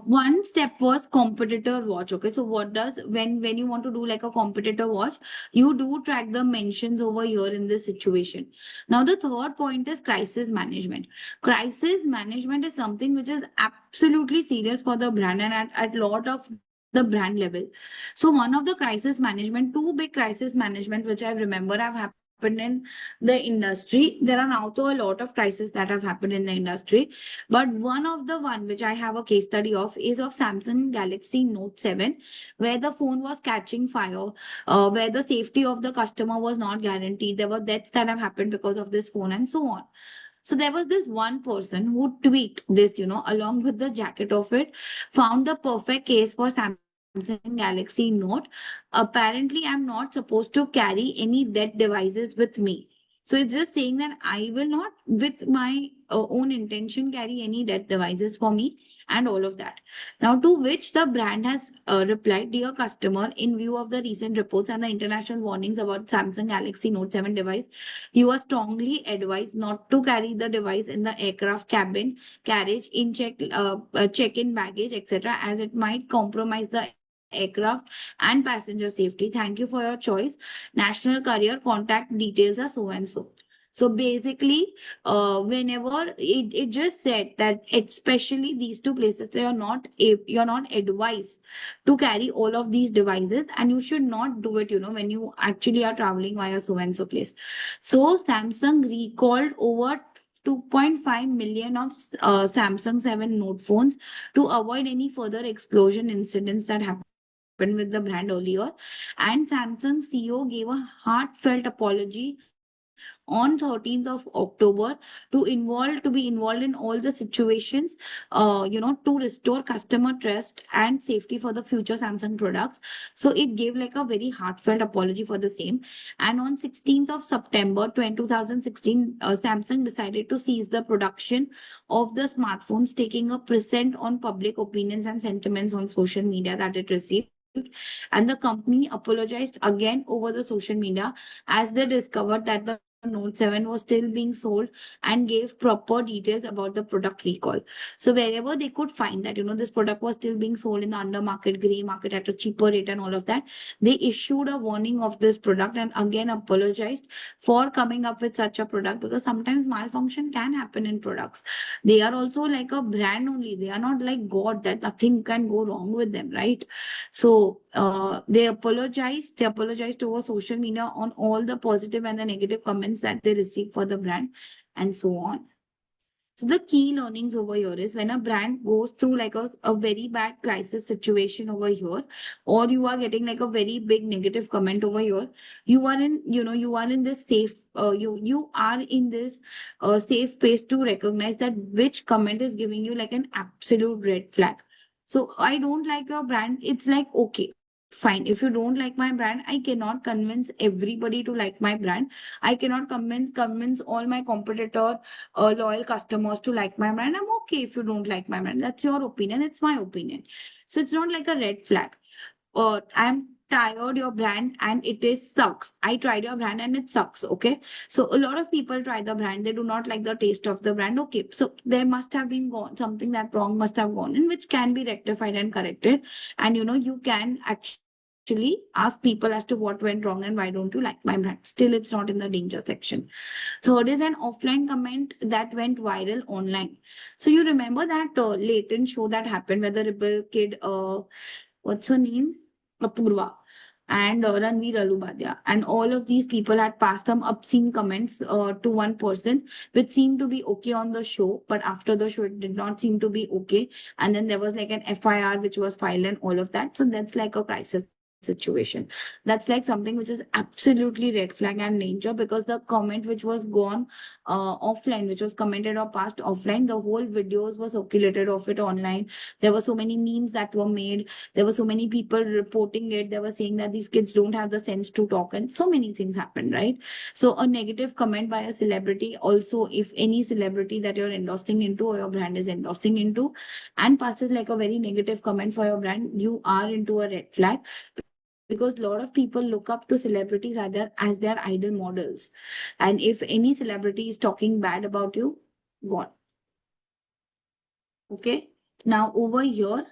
one step was competitor watch. Okay, so what does when you want to do like a competitor watch, you do track the mentions over here in this situation. Now, the third point is crisis management. Crisis management is something which is absolutely serious for the brand and at lot of the brand level. So one of the crisis management, two big crisis management which I remember have happened in the industry. There are now to a lot of crises that have happened in the industry, but one of the one which I have a case study of is of Samsung Galaxy Note 7, where the phone was catching fire, where the safety of the customer was not guaranteed. There were deaths that have happened because of this phone and so on. So there was this one person who tweaked this, along with the jacket of it, found the perfect case for Samsung Galaxy Note. Apparently, I'm not supposed to carry any dead devices with me. So it's just saying that I will not, with my own intention, carry any dead devices for me and all of that. Now, to which the brand has replied, Dear customer, in view of the recent reports and the international warnings about Samsung Galaxy Note 7 device, you are strongly advised not to carry the device in the aircraft cabin, carriage, check-in baggage, etc., as it might compromise the aircraft and passenger safety. Thank you for your choice. National Career contact details are so and so. So basically, whenever it just said that, especially these two places, so you're not advised to carry all of these devices, and you should not do it, when you actually are traveling via so and so place. So Samsung recalled over 2.5 million of Samsung 7 Note phones to avoid any further explosion incidents that happened with the brand earlier. And Samsung CEO gave a heartfelt apology on 13th of October to be involved in all the situations, to restore customer trust and safety for the future Samsung products. So it gave like a very heartfelt apology for the same. And on 16th of September 2016, Samsung decided to cease the production of the smartphones, taking a present on public opinions and sentiments on social media that it received. And the company apologized again over the social media as they discovered that the Note 7 was still being sold and gave proper details about the product recall. So wherever they could find that, this product was still being sold in the under market, gray market at a cheaper rate and all of that, they issued a warning of this product and again apologized for coming up with such a product, because sometimes malfunction can happen in products. They are also like a brand only. They are not like God that nothing can go wrong with them, right? So they apologized. They apologized over social media on all the positive and the negative comments that they received for the brand, and so on. So the key learnings over here is when a brand goes through like a very bad crisis situation over here, or you are getting like a very big negative comment over here, you are in this safe, you are in this safe space to recognize that which comment is giving you like an absolute red flag. So I don't like your brand. It's like, okay, fine. If you don't like my brand, I cannot convince everybody to like my brand. I cannot convince all my competitor loyal customers to like my brand. I'm okay if you don't like my brand. That's your opinion. It's my opinion. So it's not like a red flag. I'm tired your brand and it is sucks. I tried your brand and it sucks. Okay. So a lot of people try the brand. They do not like the taste of the brand. Okay. So there must have been gone something that wrong must have gone in, which can be rectified and corrected. And you can actually ask people as to what went wrong and why don't you like my brand. Still, it's not in the danger section. Third is an offline comment that went viral online. So you remember that latent show that happened where the rebel kid, what's her name? Apurva and Ranveer Alubadia. And all of these people had passed some obscene comments to one person, which seemed to be okay on the show, but after the show, it did not seem to be okay. And then there was like an FIR which was filed and all of that. So that's like a crisis situation. That's like something which is absolutely red flag and danger, because the comment which was gone offline, which was commented or passed offline, the whole videos were circulated of it online. There were so many memes that were made. There were so many people reporting it. They were saying that these kids don't have the sense to talk, and so many things happened, right? So a negative comment by a celebrity, also if any celebrity that you're endorsing into or your brand is endorsing into and passes like a very negative comment for your brand, you are into a red flag, because a lot of people look up to celebrities either as their idol models. And if any celebrity is talking bad about you, gone. Okay. Now over here,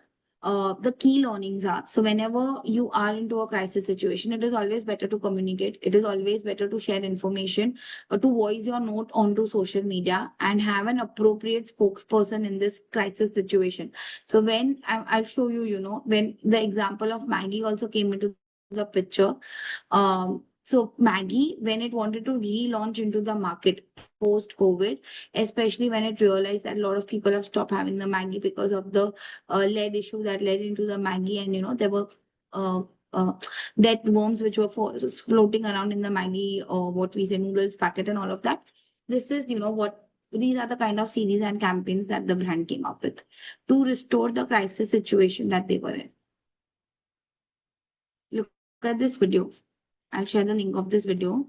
the key learnings are, so whenever you are into a crisis situation, it is always better to communicate. It is always better to share information, to voice your note onto social media and have an appropriate spokesperson in this crisis situation. So when I'll show you, when the example of Maggie also came into the picture. So Maggie, when it wanted to relaunch into the market post COVID, especially when it realized that a lot of people have stopped having the Maggie because of the lead issue that led into the Maggie, and there were uh, uh, death worms which were floating around in the Maggie, or what we say noodles packet and all of that. This is, what these are the kind of series and campaigns that the brand came up with to restore the crisis situation that they were in. Look at this video. I'll share the link of this video.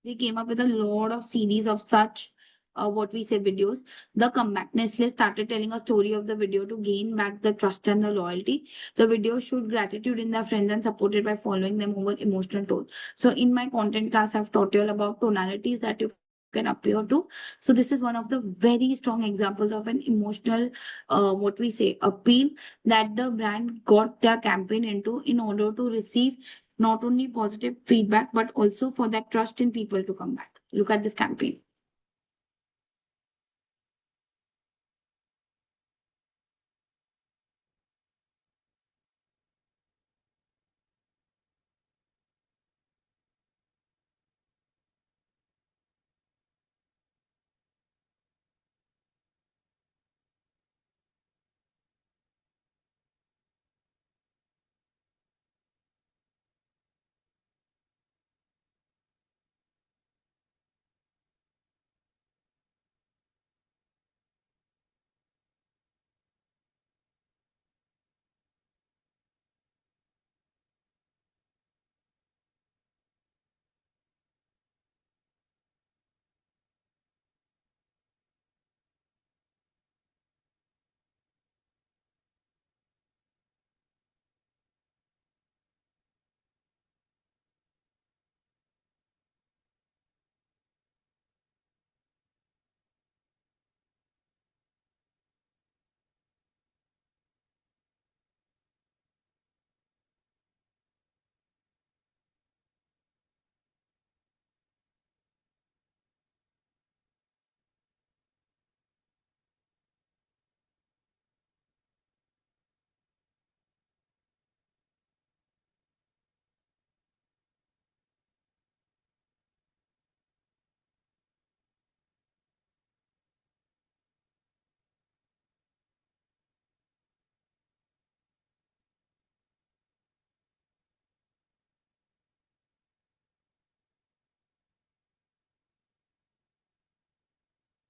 They came up with a lot of series of such what we say videos. The comeback Nestle started telling a story of the video to gain back the trust and the loyalty. The video showed gratitude in their friends and supported by following them over emotional tone. So in my content class, I've taught you all about tonalities that you can appear to. So this is one of the very strong examples of an emotional what we say appeal that the brand got their campaign into in order to receive not only positive feedback, but also for that trust in people to come back. Look at this campaign.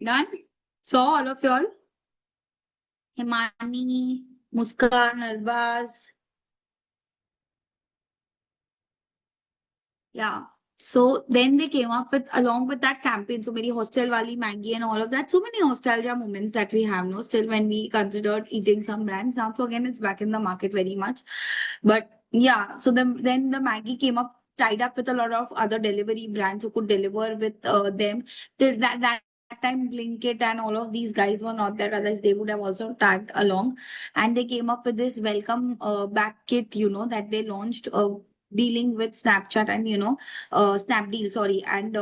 Done? So all of y'all, Himani, Muskan, Arbaz, yeah. So then they came up with, along with that campaign, so many hostel wali Maggie and all of that, so many nostalgia moments that we have, no, still when we considered eating some brands. Now, so again, it's back in the market very much. But yeah, so then the Maggie came up, tied up with a lot of other delivery brands who could deliver with them. Till that time, Blinkit and all of these guys were not there. Otherwise, they would have also tagged along. And they came up with this welcome back kit, that they launched. Dealing with Snapchat and Snapdeal, sorry, and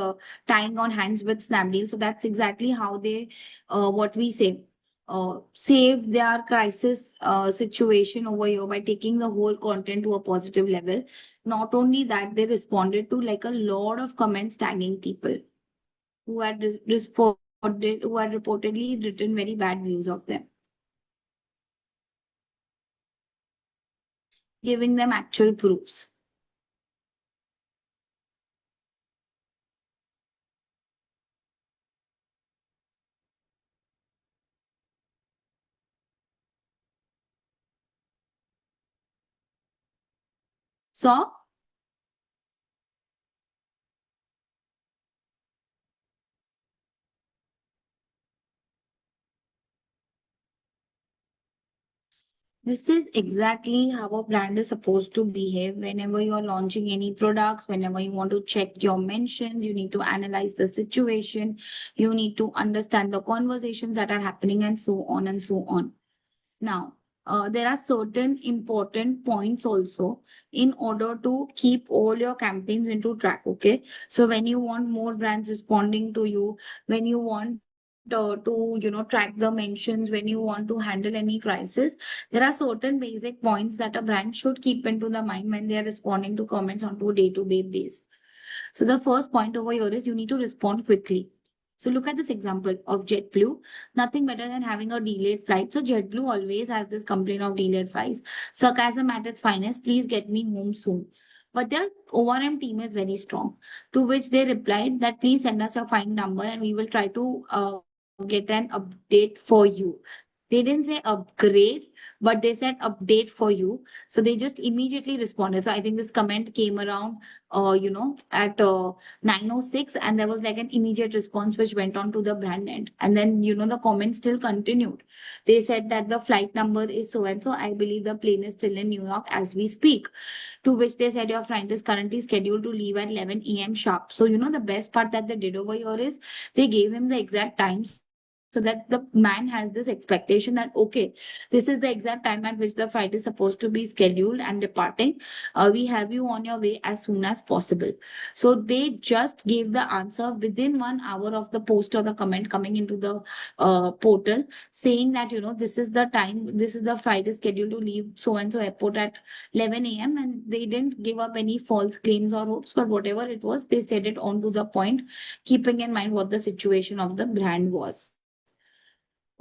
tying on hands with Snapdeal. So that's exactly how they, what we say, save their crisis situation over here by taking the whole content to a positive level. Not only that, they responded to like a lot of comments tagging people who had responded, who had reportedly written very bad views of them, giving them actual proofs. So This is exactly how a brand is supposed to behave whenever you're launching any products, whenever you want to check your mentions, you need to analyze the situation, you need to understand the conversations that are happening, and so on and so on. Now, there are certain important points also in order to keep all your campaigns into track. Okay. So when you want more brands responding to you, when you want to track the mentions, when you want to handle any crisis, there are certain basic points that a brand should keep into the mind when they are responding to comments on a day-to-day basis. So the first point over here is you need to respond quickly. So look at this example of JetBlue. Nothing better than having a delayed flight. So JetBlue always has this complaint of delayed flights. Sarcasm at its finest. Please get me home soon. But their ORM team is very strong. To which they replied that please send us your fine number and we will try to get an update for you. They didn't say upgrade, but they said update for you. So they just immediately responded. So I think this comment came around at 9:06, and there was like an immediate response which went on to the brand end. And then, the comment still continued. They said that the flight number is so and so. I believe the plane is still in New York as we speak. To which they said your flight is currently scheduled to leave at 11 a.m. sharp. So, the best part that they did over here is they gave him the exact time so that the man has this expectation that, okay, this is the exact time at which the flight is supposed to be scheduled and departing. We have you on your way as soon as possible. So they just gave the answer within 1 hour of the post or the comment coming into the portal, saying that, this is the time, this is the flight is scheduled to leave so and so airport at 11 a.m. And they didn't give up any false claims or hopes, but whatever it was, they said it on to the point, keeping in mind what the situation of the brand was.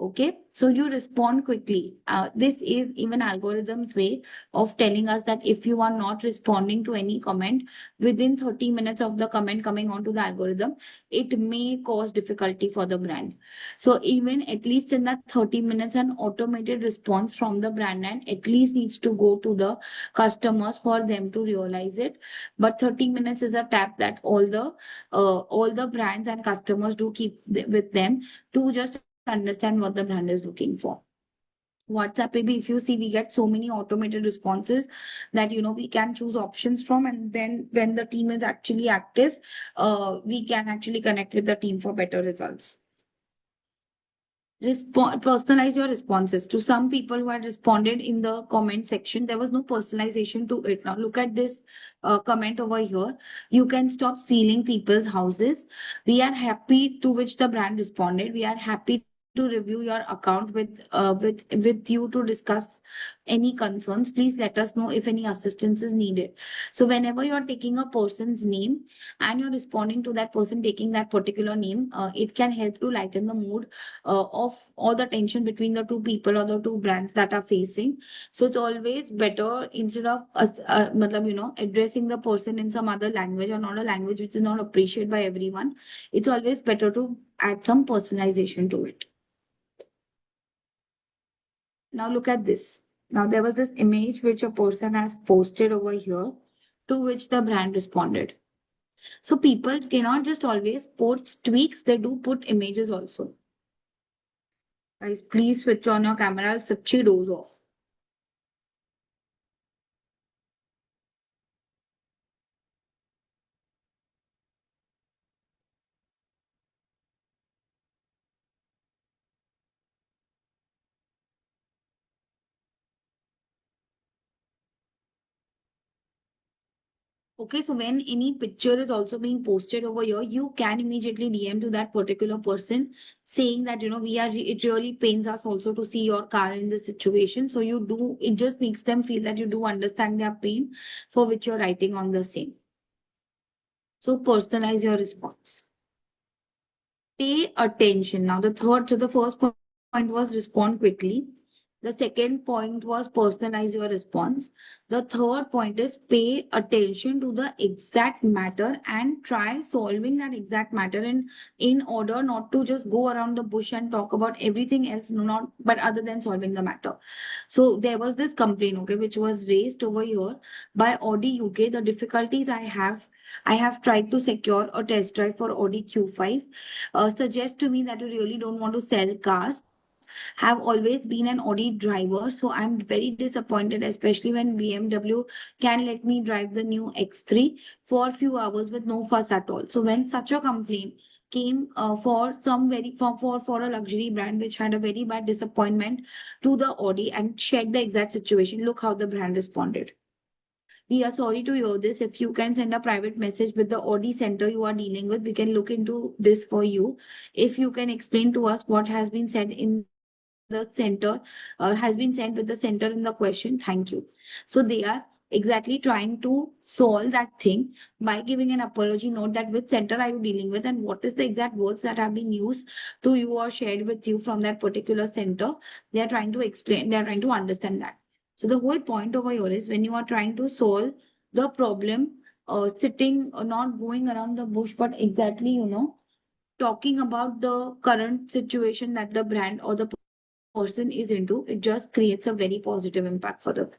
Okay, so you respond quickly. This is even algorithm's way of telling us that if you are not responding to any comment within 30 minutes of the comment coming onto the algorithm, it may cause difficulty for the brand. So even at least in that 30 minutes, an automated response from the brand and at least needs to go to the customers for them to realize it. But 30 minutes is a tap that all the brands and customers do keep with them to just understand what the brand is looking for. WhatsApp, maybe if you see, we get so many automated responses that we can choose options from, and then when the team is actually active, we can actually connect with the team for better results. Personalize your responses. To some people who had responded in the comment section, there was no personalization to it. Now look at this comment over here. You can stop stealing people's houses. We are happy, to which the brand responded, we are happy to review your account with you to discuss any concerns. Please let us know if any assistance is needed. So whenever you're taking a person's name and you're responding to that person taking that particular name, it can help to lighten the mood of all the tension between the two people or the two brands that are facing. So it's always better, instead of us addressing the person in some other language or not a language which is not appreciated by everyone, it's always better to add some personalization to it. Now look at this. Now there was this image which a person has posted over here, to which the brand responded. So people cannot just always post tweaks, they do put images also. Guys, please switch on your camera. I'll sachi doze off. Okay, so when any picture is also being posted over here, you can immediately DM to that particular person saying that, it really pains us also to see your car in this situation. So it just makes them feel that you do understand their pain for which you're writing on the same. So personalize your response. Pay attention. Now, the first point was respond quickly. The second point was personalize your response. The third point is pay attention to the exact matter and try solving that exact matter in order, not to just go around the bush and talk about everything else, not but other than solving the matter. So there was this complaint, okay, which was raised over here by Audi UK. The difficulties I have tried to secure a test drive for Audi Q5. Suggest to me that you really don't want to sell cars. have always been an Audi driver, so I'm very disappointed, especially when BMW can let me drive the new X3 for a few hours with no fuss at all. So when such a complaint came for some very for a luxury brand which had a very bad disappointment to the Audi and shared the exact situation, look how the brand responded. We are sorry to hear this. If you can send a private message with the Audi center you are dealing with, we can look into this for you. If you can explain to us what has been said in the center, has been sent with the center in the question, thank you. So they are exactly trying to solve that thing by giving an apology note that which center are you dealing with and what is the exact words that have been used to you or shared with you from that particular center. They are trying to explain, they are trying to understand that. So the whole point over here is when you are trying to solve the problem, sitting or not going around the bush, but exactly, talking about the current situation that the brand or the person is into, it just creates a very positive impact for the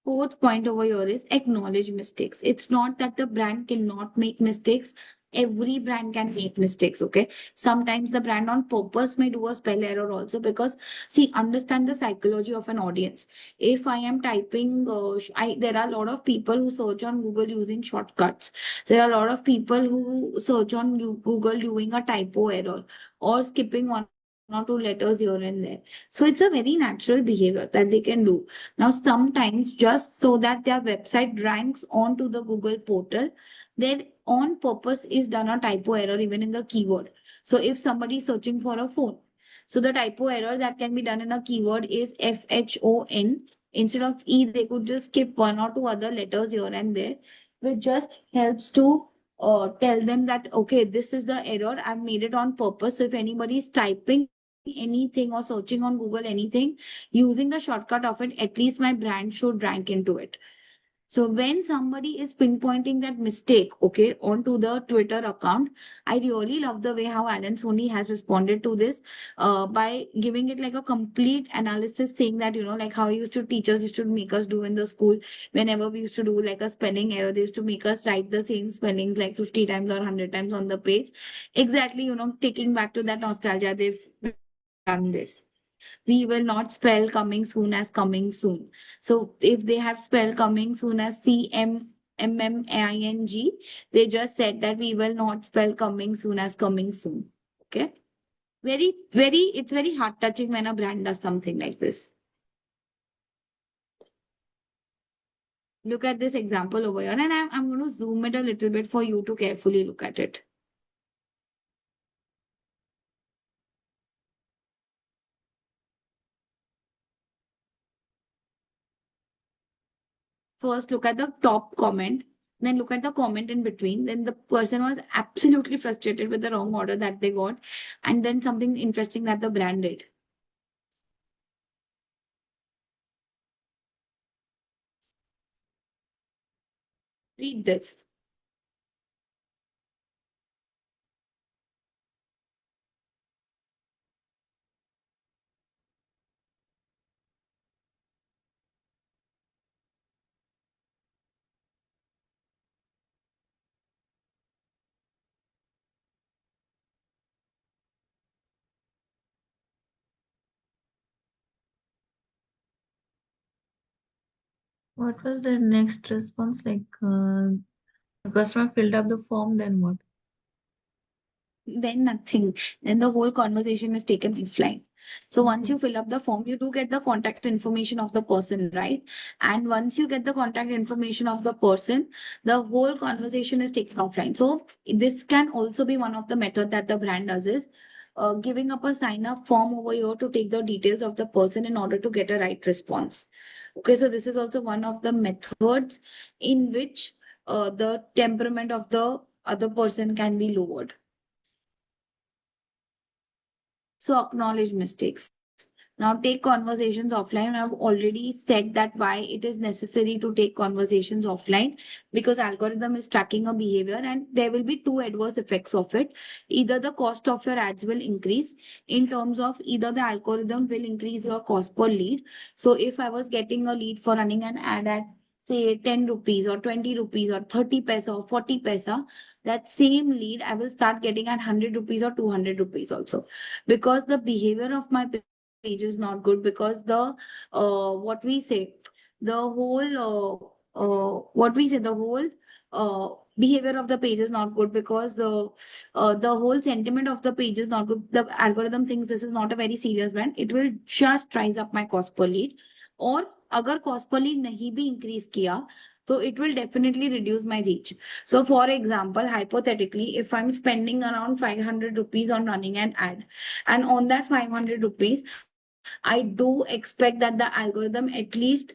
fourth point over here is acknowledge mistakes. It's not that the brand cannot make mistakes. Every brand can make mistakes, okay? Sometimes the brand on purpose may do a spell error also because, see, understand the psychology of an audience. If I am typing, there are a lot of people who search on Google using shortcuts. There are a lot of people who search on Google doing a typo error or skipping one or two letters here and there. So it's a very natural behavior that they can do. Now, sometimes just so that their website ranks onto the Google portal, their on purpose is done a typo error even in the keyword. So if somebody is searching for a phone, so the typo error that can be done in a keyword is FHON. Instead of E, they could just skip one or two other letters here and there, which just helps to tell them that, okay, this is the error. I've made it on purpose. So if anybody is typing anything or searching on Google anything, using the shortcut of it, at least my brand should rank into it. So when somebody is pinpointing that mistake, okay, onto the Twitter account, I really love the way how Alan Sony has responded to this by giving it like a complete analysis, saying that, like how teachers used to make us do in the school, whenever we used to do like a spelling error, they used to make us write the same spellings like 50 times or 100 times on the page. Exactly, taking back to that nostalgia, they've done this. We will not spell coming soon as coming soon. So if they have spelled coming soon as CMMMING, they just said that we will not spell coming soon as coming soon. Okay. Very, very, it's very heart touching when a brand does something like this. Look at this example over here, and I'm going to zoom it a little bit for you to carefully look at it. First, look at the top comment, then look at the comment in between. Then the person was absolutely frustrated with the wrong order that they got, and then something interesting that the brand did. Read this. What was the next response? Like, the customer filled up the form, then what? Then nothing. Then the whole conversation is taken offline. So once you fill up the form, you do get the contact information of the person, right? And once you get the contact information of the person, the whole conversation is taken offline. So this can also be one of the method that the brand does is giving up a sign up form over here to take the details of the person in order to get a right response. Okay, so this is also one of the methods in which the temperament of the other person can be lowered. So acknowledge mistakes. Now take conversations offline. I've already said that why it is necessary to take conversations offline, because algorithm is tracking a behavior and there will be two adverse effects of it. Either the cost of your ads will increase in terms of either the algorithm will increase your cost per lead. So if I was getting a lead for running an ad at say 10 rupees or 20 rupees or 30 paisa or 40 paisa, that same lead I will start getting at 100 rupees or 200 rupees also. Because the behavior of my page is not good, because the what we say, the whole the whole behavior of the page is not good, because the whole sentiment of the page is not good. The algorithm thinks this is not a very serious brand. It will just rise up my cost per lead. और अगर cost per lead नहीं भी increase किया, so it will definitely reduce my reach. So for example, hypothetically, if I'm spending around 500 rupees on running an ad, and on that 500 rupees, I do expect that the algorithm at least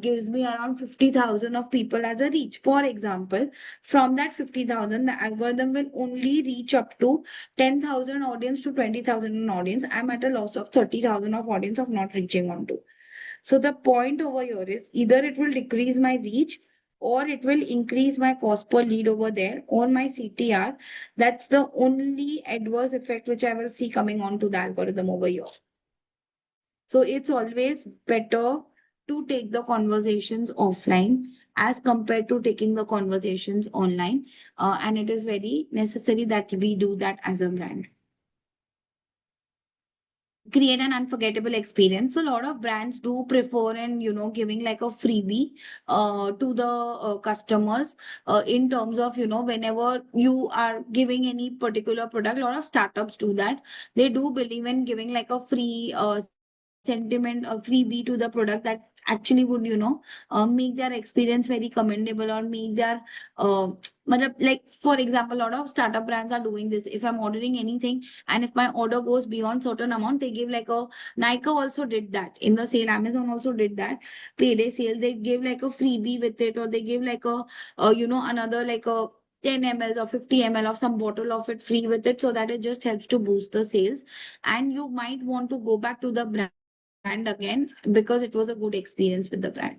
gives me around 50,000 of people as a reach. For example, from that 50,000, the algorithm will only reach up to 10,000 audience to 20,000 in audience. I'm at a loss of 30,000 of audience of not reaching onto. So the point over here is either it will decrease my reach or it will increase my cost per lead over there on my CTR. That's the only adverse effect which I will see coming onto the algorithm over here. So it's always better to take the conversations offline as compared to taking the conversations online. And it is very necessary that we do that as a brand. Create an unforgettable experience. So a lot of brands do prefer and giving like a freebie to the customers in terms of whenever you are giving any particular product. A lot of startups do that. They do believe in giving like a free sentiment, a freebie to the product that actually would make their experience very commendable, or make their like for example, a lot of startup brands are doing this. If I'm ordering anything and if my order goes beyond certain amount, they give like a Nike also did that in the sale. Amazon also did that payday sale. They give like a freebie with it, or they give like a another like a 10 ml or 50 ml of some bottle of it free with it, so that it just helps to boost the sales. And you might want to go back to the brand again because it was a good experience with the brand.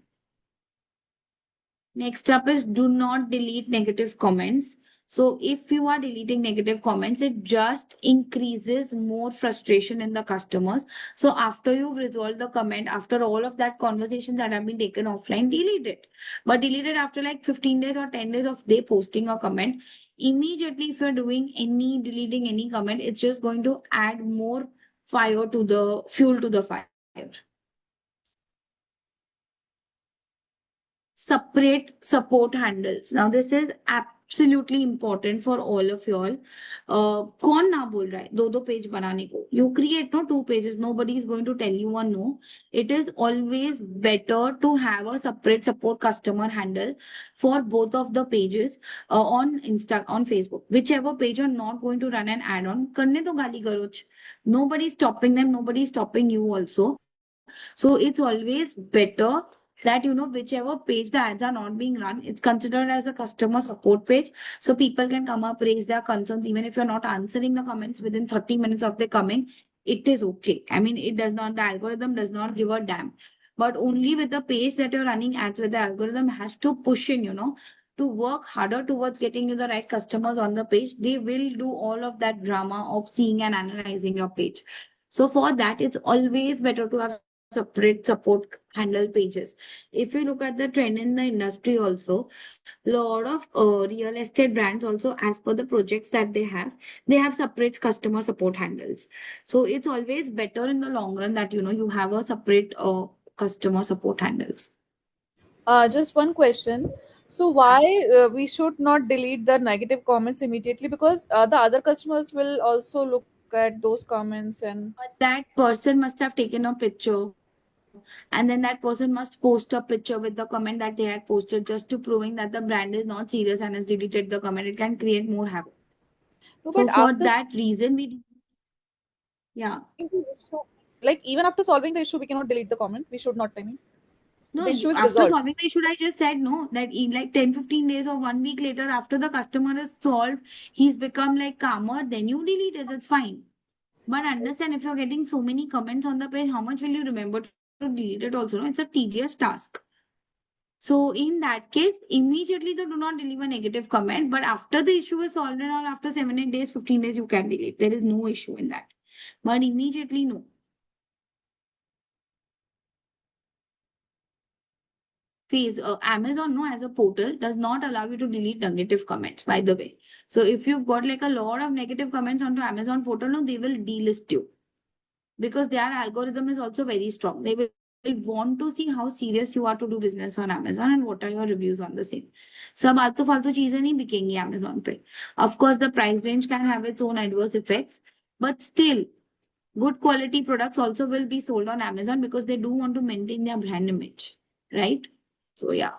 Next up is do not delete negative comments. So if you are deleting negative comments, it just increases more frustration in the customers. So after you've resolved the comment, after all of that conversations that have been taken offline, delete it. But delete it after like 15 days or 10 days of they posting a comment. Immediately, if you're doing any deleting any comment, it's just going to add more fire to the fuel to the fire. Separate support handles. Now this is absolutely important for all of y'all. कौन ना बोल रहा है दो दो page बनाने को? You create no 2 pages. Nobody is going to tell you a no. It is always better to have a separate support customer handle for both of the pages on Facebook. Whichever page you're not going to run an ad on, करने दो गाली गलौज. Nobody is stopping them. Nobody is stopping you also. So it's always better that whichever page the ads are not being run, it's considered as a customer support page. So people can come up, raise their concerns. Even if you're not answering the comments within 30 minutes of the coming, it is okay. I mean, it does not, the algorithm does not give a damn. But only with the page that you're running ads with, the algorithm has to push in, to work harder towards getting you the right customers on the page. They will do all of that drama of seeing and analyzing your page. So for that, it's always better to have separate support handle pages. If you look at the trend in the industry also, lot of real estate brands also, as per the projects that they have separate customer support handles. So it's always better in the long run that you have a separate customer support handles. Just one question. So why we should not delete the negative comments immediately? Because the other customers will also look at those comments and But that person must have taken a picture, and then that person must post a picture with the comment that they had posted, just to proving that the brand is not serious and has deleted the comment. It can create more havoc. no, So but for after that reason, yeah. solving the issue, like even after solving the issue, we cannot delete the comment. We should not. I mean, No, the issue is after resolved. solving the issue, I just said no, that in like 10, 15 days or 1 week later, after the customer is solved, he's become like calmer, then you delete it. That's fine. But understand, if you're getting so many comments on the page, how much will you remember to delete it also? No? It's a tedious task. So in that case, immediately do not deliver negative comment. But after the issue is solved, or after 7, 8 days, 15 days, you can delete. There is no issue in that. But immediately, no. Amazon, no, as a portal does not allow you to delete negative comments, by the way. So if you've got like a lot of negative comments onto Amazon portal, no, they will delist you because their algorithm is also very strong. They will want to see how serious you are to do business on Amazon and what are your reviews on the same. सब आलतू फालतू चीजें नहीं बिकेंगी Amazon पे. Of course, the price range can have its own adverse effects, but still, good quality products also will be sold on Amazon because they do want to maintain their brand image, right? So yeah,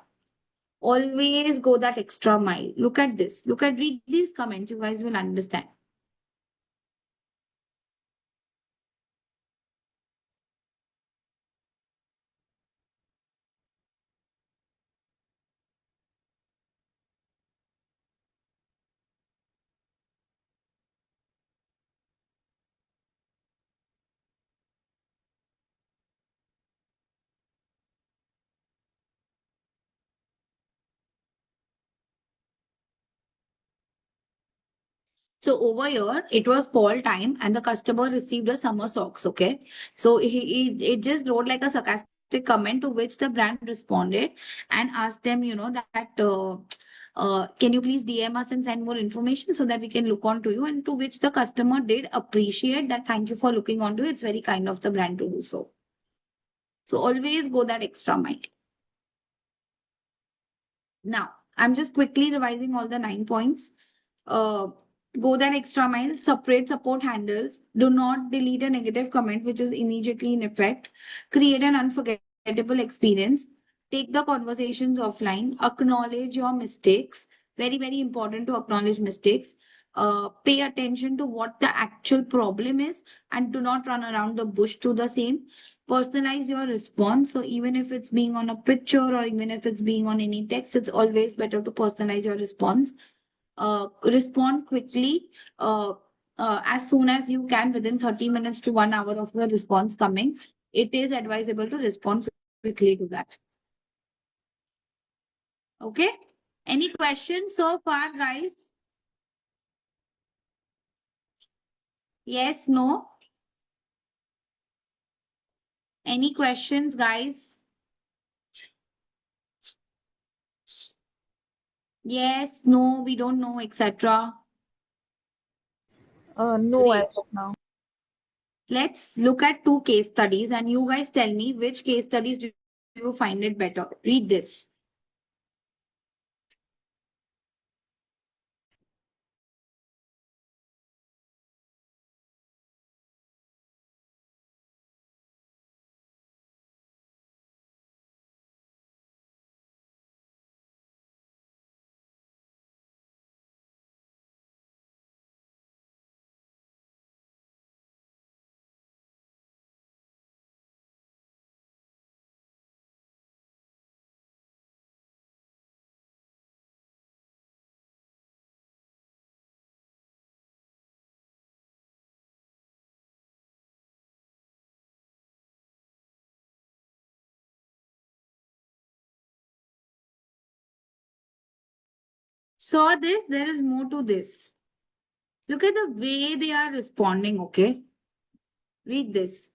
always go that extra mile. Look at this. Read these comments. You guys will understand. So over here, it was fall time and the customer received a summer socks. Okay. So it just wrote like a sarcastic comment to which the brand responded and asked them, can you please DM us and send more information so that we can look on to you? And to which the customer did appreciate that. Thank you for looking on to it. It's very kind of the brand to do so. So always go that extra mile. Now, I'm just quickly revising all the 9 points. Uh, Go that extra mile, separate support handles, do not delete a negative comment which is immediately in effect, create an unforgettable experience, take the conversations offline, acknowledge your mistakes. Very, very important to acknowledge mistakes. Pay attention to what the actual problem is and do not run around the bush to the same. Personalize your response. So even if it's being on a picture or even if it's being on any text, it's always better to personalize your response. Respond quickly, as soon as you can within 30 minutes to 1 hour of the response coming. It is advisable to respond quickly to that. Okay. Any questions so far, guys? Yes, no? Any questions, guys? Yes, no, we don't know, etc. No, Great. as of now. Let's look at two case studies and you guys tell me which case studies do you find it better. Read this. Saw this, there is more to this. Look at the way they are responding, okay? Read this.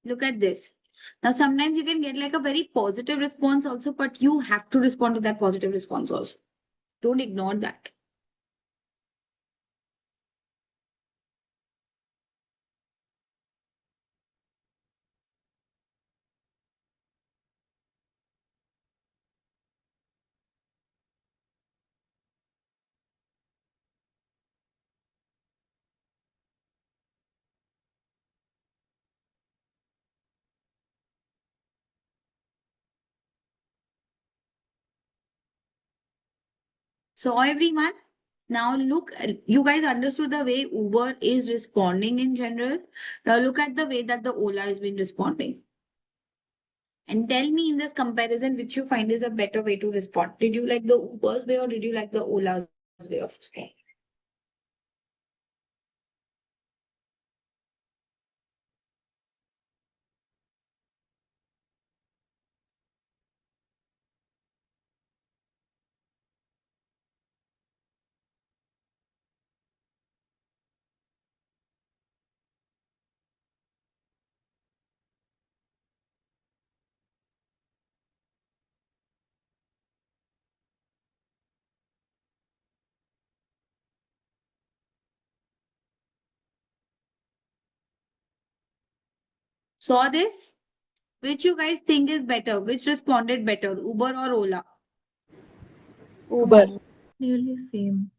Look at this. Now, sometimes you can get like a very positive response also, but you have to respond to that positive response also. Don't ignore that. So, everyone, Now look, you guys understood the way Uber is responding in general. Now look at the way that the Ola has been responding. And tell me in this comparison which you find is a better way to respond. Did you like the Uber's way or did you like the Ola's way of responding? Saw this? Which you guys think is better? Which responded better, Uber or Ola? Come Uber. on. Nearly same.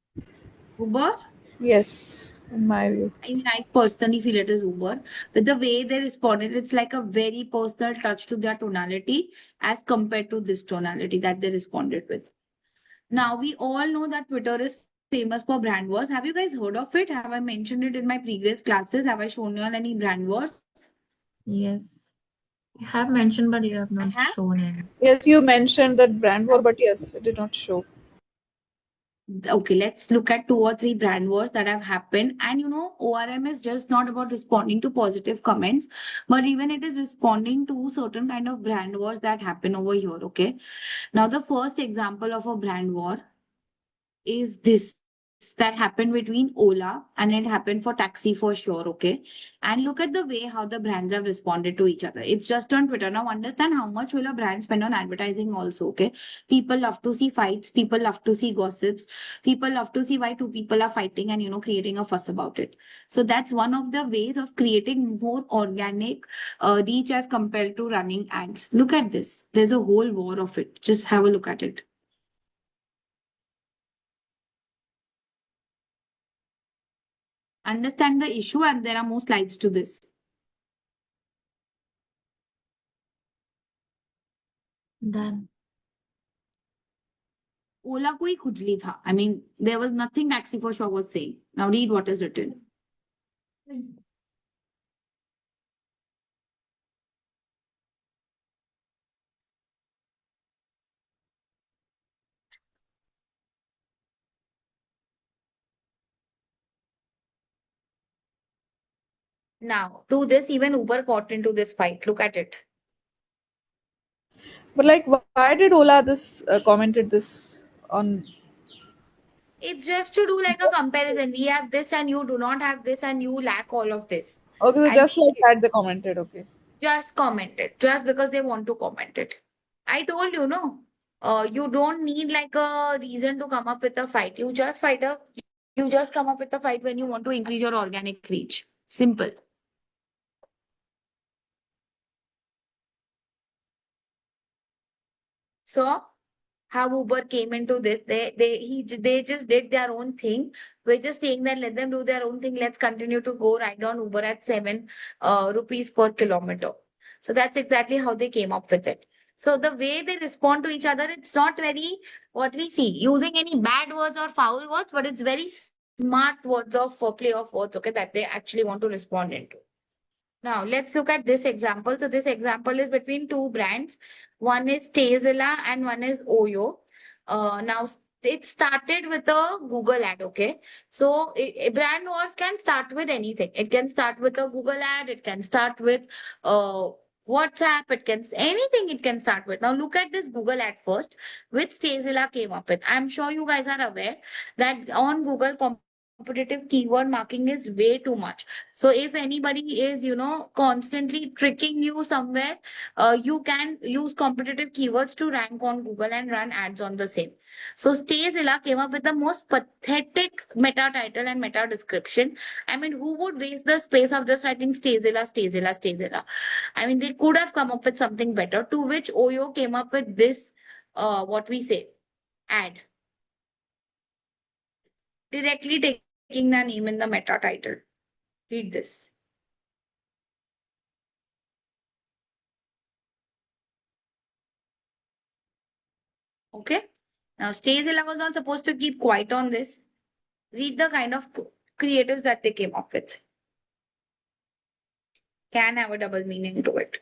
Uber? Yes, in my view. I mean, I personally feel it is Uber. But the way they responded, it's like a very personal touch to their tonality as compared to this tonality that they responded with. Now, we all know that Twitter is famous for brand wars. Have you guys heard of it? Have I mentioned it in my previous classes? Have I shown you all any brand wars? Yes. You have mentioned, but you have I not have. shown it. Yes, you mentioned that brand war, but yes, it did not show. Okay, let's look at two or three brand wars that have happened. And ORM is just not about responding to positive comments, but even it is responding to certain kind of brand wars that happen over here. Okay. Now, the first example of a brand war is this that happened between Ola and it happened for taxi for sure. Okay. And look at the way how the brands have responded to each other. It's just on Twitter. Now understand how much will a brand spend on advertising also. Okay. People love to see fights. People love to see gossips. People love to see why two people are fighting and creating a fuss about it. So that's one of the ways of creating more organic reach as compared to running ads. Look at this. There's a whole war of it. Just have a look at it. Understand the issue, and there are more slides to this. Done. Ola koi khujli tha. I mean, there was nothing Taxi for Sure was saying. Now read what is written. Now, to this, even Uber got into this fight. Look at it. But like, why did Ola this commented this on? It's just to do like a comparison. We have this and you do not have this and you lack all of this. Okay, so And just like that they commented. Okay. just comment it just because they want to comment it. I told you, no. You don't need like a reason to come up with a fight. You just come up with a fight when you want to increase your organic reach. Simple. So how Uber came into this. They just did their own thing. We're just saying that let them do their own thing. Let's continue to go ride on Uber at 7 rupees per kilometer. So that's exactly how they came up with it. So the way they respond to each other, it's not very what we see using any bad words or foul words, but it's very smart words of play of words, okay, that they actually want to respond into. Now, let's look at this example. So, this example is between two brands. One is Tezilla and one is Oyo. Now, it started with a Google ad, okay? So, brand wars can start with anything. It can start with a Google ad. It can start with uh, WhatsApp. It can anything. It can start with. Now, look at this Google ad first, which Tezilla came up with. I'm sure you guys are aware that on Google, competitive keyword marking is way too much. So if anybody is, constantly tricking you somewhere, you can use competitive keywords to rank on Google and run ads on the same. So Stayzilla came up with the most pathetic meta title and meta description. I mean, who would waste the space of just writing Stayzilla, Stayzilla, Stayzilla? I mean, they could have come up with something better, to which Oyo came up with this, what we say, ad. Directly taking the name in the meta title. Read this. Okay. Now, Stazilla was not supposed to keep quiet on this. Read the kind of creatives that they came up with. Can have a double meaning to it.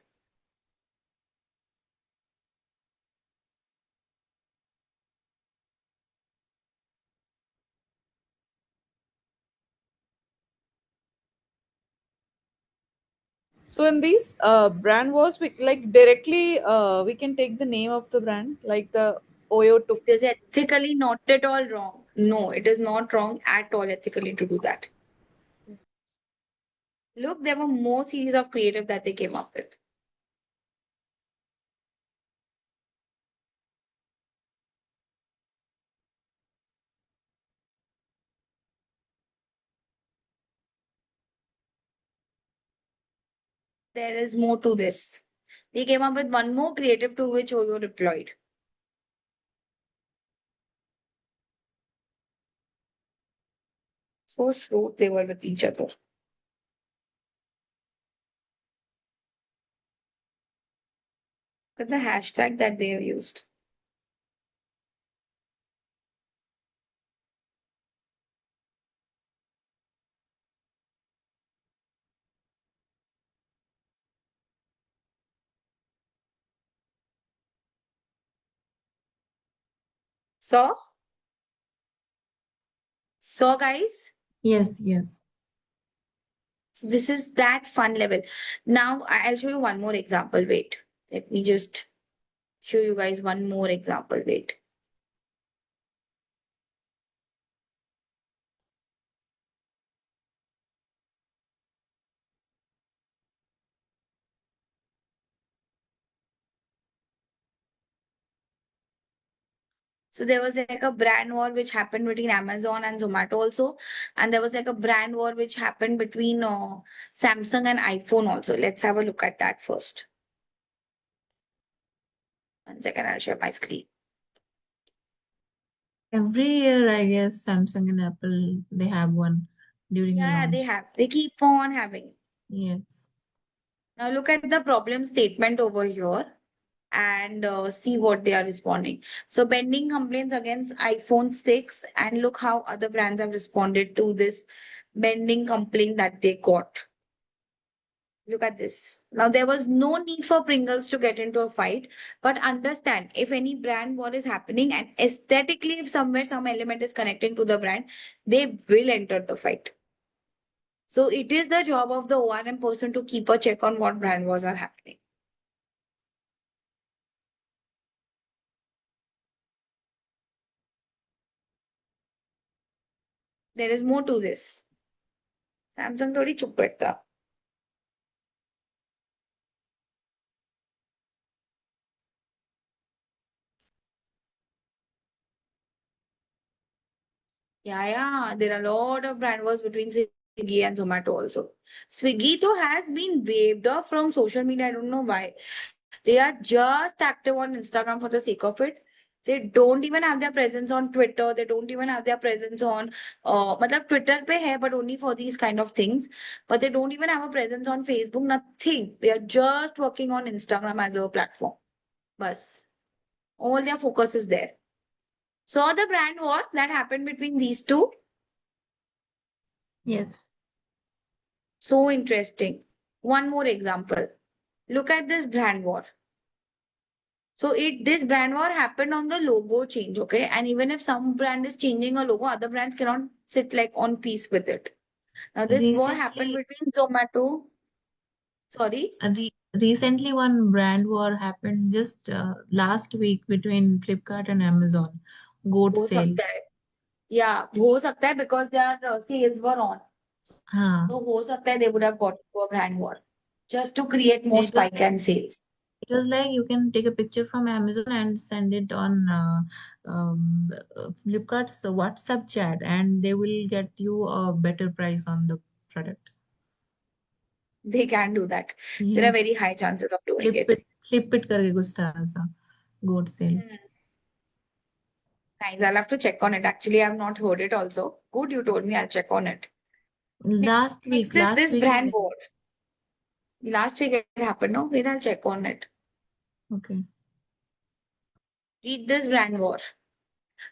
So in these brand wars, we like directly we can take the name of the brand, like the Oyo took. It is ethically not at all wrong. No, it is not wrong at all ethically to do that. Look, there were more series of creative that they came up with. There is more to this. They came up with one more creative to which Oyo replied. So shrewd they were with each other. Look at the hashtag that they have used. So guys, Yes, yes. so this is that fun level. Now I'll show you one more example. Wait, let me just show you guys one more example. Wait. So there was like a brand war which happened between Amazon and Zomato also, and there was like a brand war which happened between Samsung and iPhone also. Let's have a look at that first. 1 second, I'll share my screen. Every year, I guess Samsung and Apple they have one during the Yeah, they launch. have. They keep on having. Yes. Now look at the problem statement over here and see what they are responding. So pending complaints against iPhone 6, and look how other brands have responded to this pending complaint that they got. Look at this. Now, there was no need for Pringles to get into a fight, but understand if any brand war is happening and aesthetically, if somewhere some element is connecting to the brand, they will enter the fight. So, it is the job of the ORM person to keep a check on what brand wars are happening. There is more to this. Samsung थोड़ी चुप बैठता. Yeah, there are a lot of brand wars between Swiggy and Zomato also. Swiggy though has been waived off from social media. I don't know why. They are just active on Instagram for the sake of it. They don't even have their presence on Twitter. They don't even have their presence on, matlab Twitter pe hai, but only for these kind of things. But they don't even have a presence on Facebook. Nothing. They are just working on Instagram as a platform. Bas. All their focus is there. Saw the brand war that happened between these two. Yes. So interesting. One more example. Look at this brand war. So this brand war happened on the logo change, okay? And even if some brand is changing a logo, other brands cannot sit like on peace with it. Now this war happened Recently, between Zomato. Sorry, recently one brand war happened just last week between Flipkart and Amazon. Goat हो sale. सकता है. Yeah, हो सकता है because their sales were on. हाँ. So हो सकता है they would have got into a brand war just to create more It was spike and sales. it was like you can take a picture from Amazon and send it on Flipkart's WhatsApp chat, and they will get you a better price on the product. They can do that. There are Yes. very high chances of doing Flip it. it, flip it करके कुछ था ऐसा. Goat sale. Hmm. Nice. I'll have to check on it. Actually, I've not heard it also. Good, you told me. I'll check on it. Next is Last this week brand only. board. Last week it happened, no? Wait, I'll check on it. Okay. Read this brand war.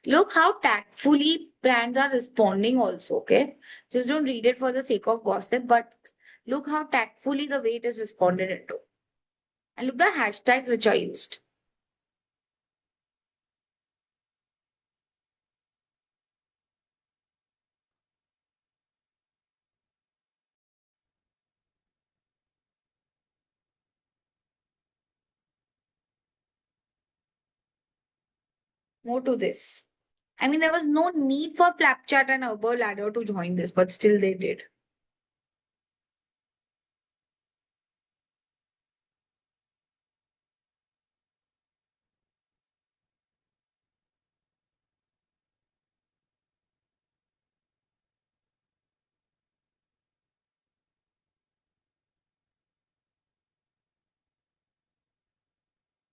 Look how tactfully brands are responding also, okay? Just don't read it for the sake of gossip, but look how tactfully the way it is responded into. And look the hashtags which are used. More to this. I mean, there was no need for Flapchat and Uber Ladder to join this, but still they did.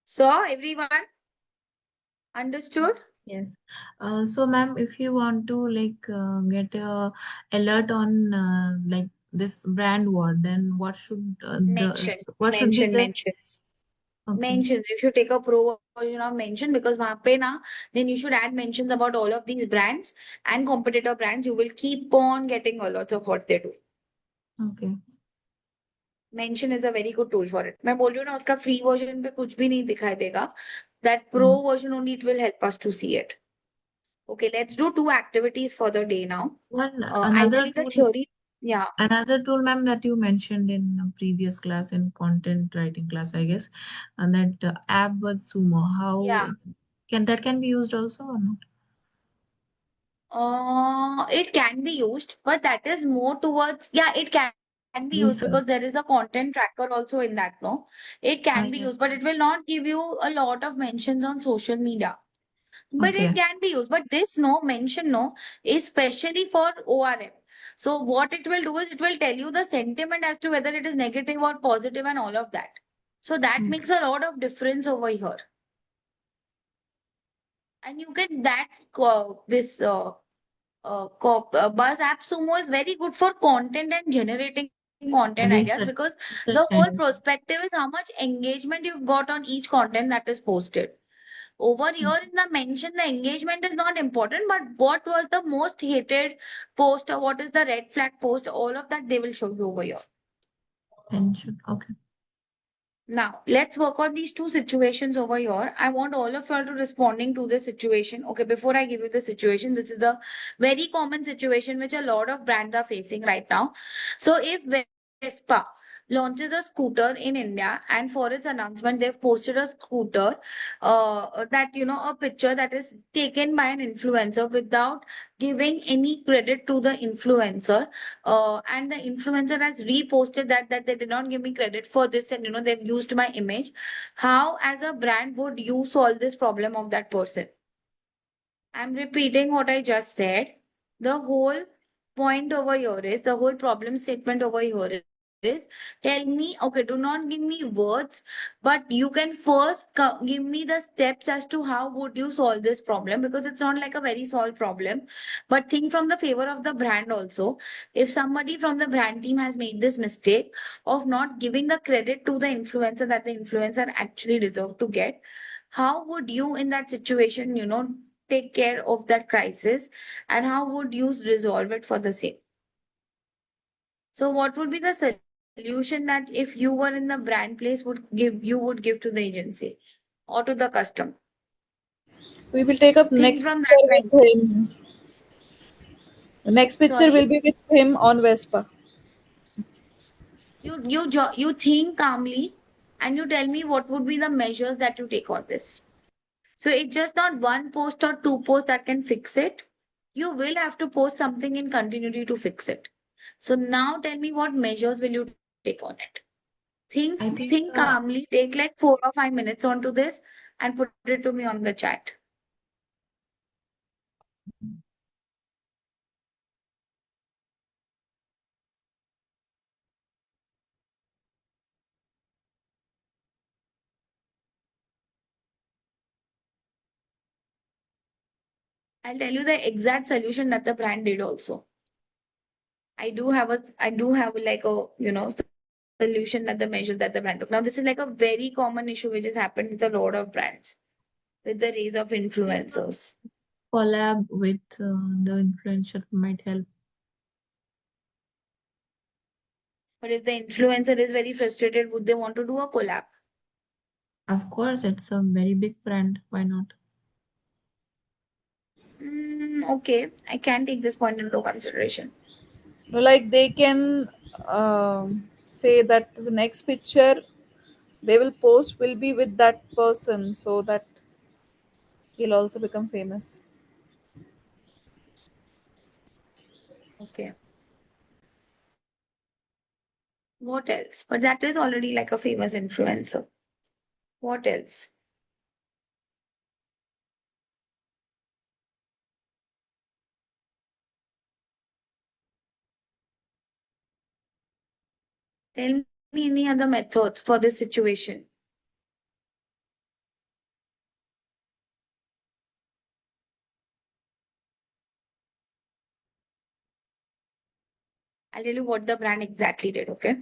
So, everyone understood? Yes. So, ma'am, if you want to like get a alert on like this brand war, then Mention, what should be the mentions. okay? Mentions. You should take a pro version of mention because वहाँ पे ना, then you should add mentions about all of these brands and competitor brands. You will keep on getting a lot of what they do. Okay. Mention is a very good tool for it. मैं बोल रही हूँ ना उसका free version पे कुछ भी नहीं दिखाई देगा. That pro Mm. version only it will help us to see it. Okay, let's do two activities for the day now. One I'll tell you the theory. Yeah. another tool, ma'am, that you mentioned in a previous class in content writing class, I guess, and that app was Sumo. Yeah. How can be used also or not? It can be used, but that is more towards, yeah, it can be used Research. because there is a content tracker also in that, no? It can be Yes. used, but it will not give you a lot of mentions on social media. But it Okay. can be used. But this no mention no is specially for ORM. So what it will do is it will tell you the sentiment as to whether it is negative or positive and all of that. So that Okay. makes a lot of difference over here. And you get that this Buzz App Sumo is very good for content and generating content ideas Research. because Research the whole kind of. perspective is how much engagement you've got on each content that is posted. Over here in the mention, the engagement is not important, but what was the most hated post or what is the red flag post, all of that they will show you over here. Mention. Okay. Now, let's work on these two situations over here. I want all of you all to responding to this situation. Okay, before I give you the situation, this is a very common situation which a lot of brands are facing right now. So if Vespa launches a scooter in India and for its announcement, they've posted a scooter that, a picture that is taken by an influencer without giving any credit to the influencer, and the influencer has reposted that they did not give me credit for this, and they've used my image. How as a brand would you solve this problem of that person? I'm repeating what I just said. The whole point over here is, the whole problem statement over here is, tell me, okay, do not give me words, but you can first give me the steps as to how would you solve this problem, because it's not like a very solved problem. But think from the favor of the brand also. If somebody from the brand team has made this mistake of not giving the credit to the influencer that the influencer actually deserve to get, how would you in that situation, take care of that crisis, and how would you resolve it for the same? So what would be the solution that if you were in the brand place would give to the agency or to the customer? We will take up Think next from that picture with mindset. him. The next picture will Sorry, be with him on Vespa. you think calmly and you tell me what would be the measures that you take on this. So it's just not one post or two posts that can fix it. You will have to post something in continuity to fix it. So now tell me what measures will you take on it? I think Think calmly, take like 4 or 5 minutes onto this and put it to me on the chat. I'll tell you the exact solution that the brand did also. I do have like a, solution that the measures that the brand took. Now, this is like a very common issue which has happened with a lot of brands with the rise of influencers. collab with the influencer might help. But if the influencer is very frustrated, would they want to do a collab? Of course, it's a very big brand. Why not? Okay, I can take this point into consideration. No, like they can say that the next picture they will post will be with that person, so that he'll also become famous. Okay. What else? But that is already like a famous influencer. What else? Tell me any other methods for this situation. I'll tell you what the brand exactly did, okay?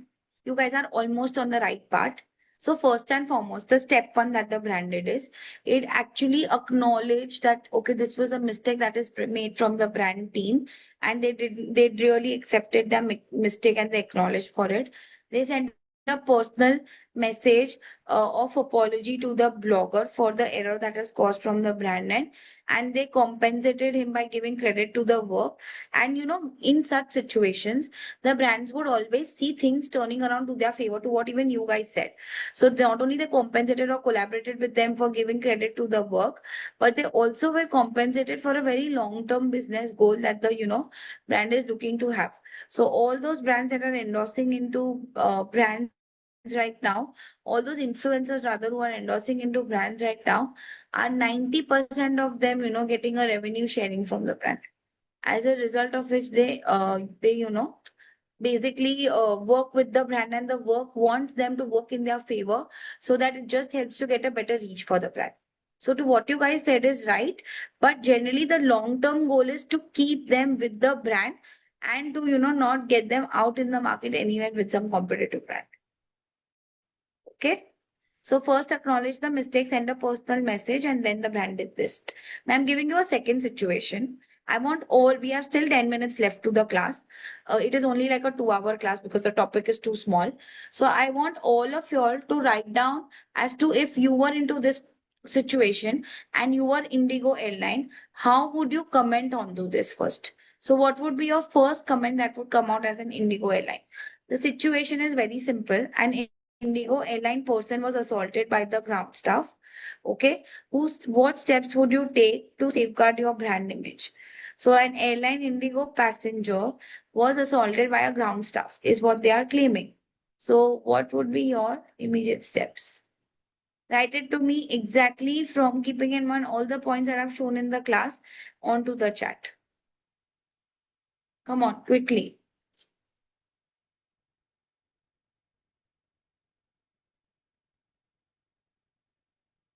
You guys are almost on the right part. So, first and foremost, the step one that the brand did is it actually acknowledged that, okay, this was a mistake that is made from the brand team, and they really accepted their mistake and they acknowledged for it. They sent a personal message of apology to the blogger for the error that is caused from the brand end, and they compensated him by giving credit to the work. And in such situations, the brands would always see things turning around to their favor, to what even you guys said. So not only they compensated or collaborated with them for giving credit to the work, but they also were compensated for a very long term business goal that the brand is looking to have. So all those brands that are endorsing into brands right now, all those influencers rather who are endorsing into brands right now, are 90% of them getting a revenue sharing from the brand, as a result of which they basically work with the brand, and the work wants them to work in their favor, so that it just helps to get a better reach for the brand. So to what you guys said is right, but generally the long term goal is to keep them with the brand, and to not get them out in the market anywhere with some competitive brand. Okay. So first acknowledge the mistake, send a personal message, and then the brand did this. Now I'm giving you a second situation. I want all, we have still 10 minutes left to the class. It is only like a 2 hour class because the topic is too small. So I want all of y'all to write down as to, if you were into this situation and you were Indigo Airline, how would you comment onto this first? So what would be your first comment that would come out as an Indigo Airline? The situation is very simple. An Indigo airline person was assaulted by the ground staff. Okay, what steps would you take to safeguard your brand image? So, an airline Indigo passenger was assaulted by a ground staff, is what they are claiming. So, what would be your immediate steps? Write it to me exactly, from keeping in mind all the points that I've shown in the class, onto the chat. Come on, quickly.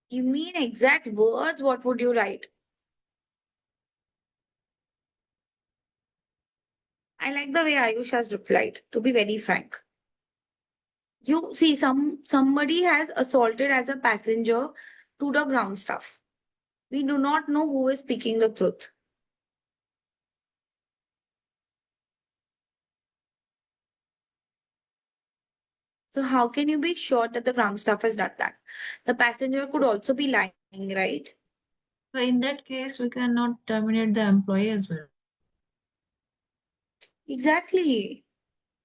Give me in exact words. What would you write? I like the way Ayush has replied, to be very frank. You see, somebody has assaulted as a passenger to the ground staff. We do not know who is speaking the truth. So how can you be sure that the ground staff has done that? The passenger could also be lying, right? So in that case, we cannot terminate the employee as well. Exactly.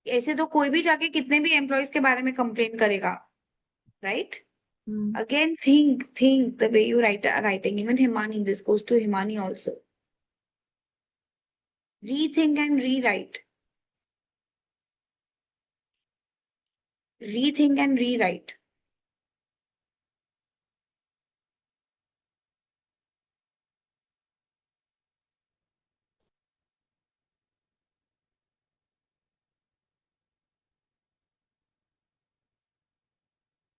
ऐसे तो कोई भी जाके कितने भी employees के बारे में कंप्लेन करेगा, right? Hmm. Again, think the way you writing. Even Himani, this goes to Himani also. Rethink and rewrite. Rethink and rewrite.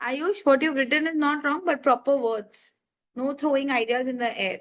Ayush, what you've written is not wrong, but proper words. No throwing ideas in the air.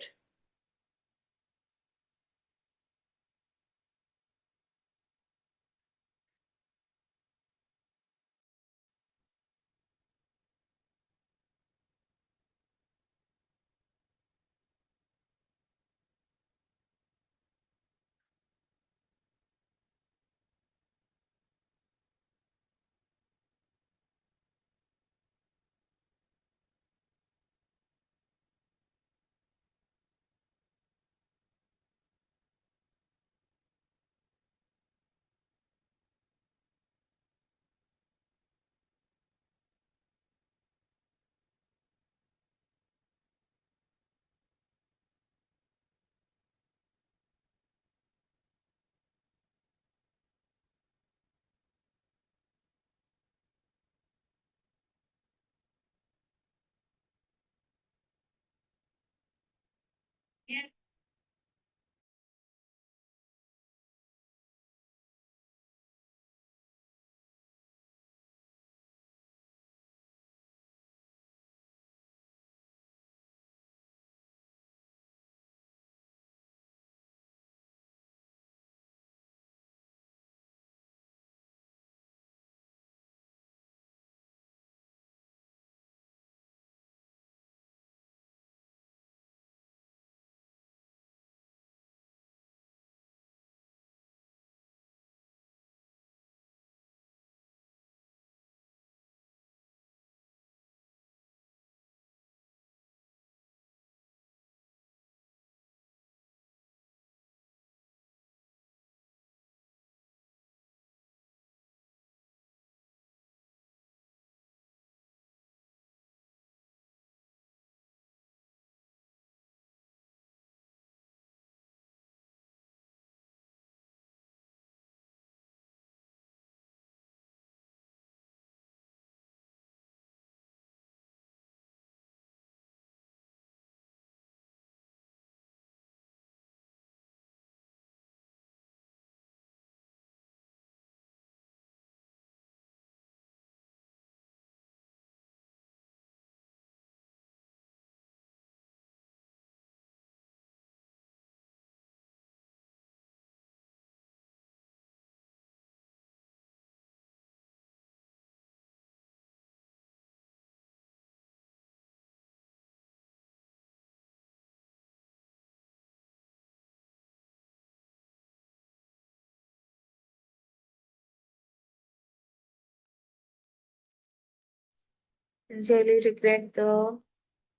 Sincerely regret the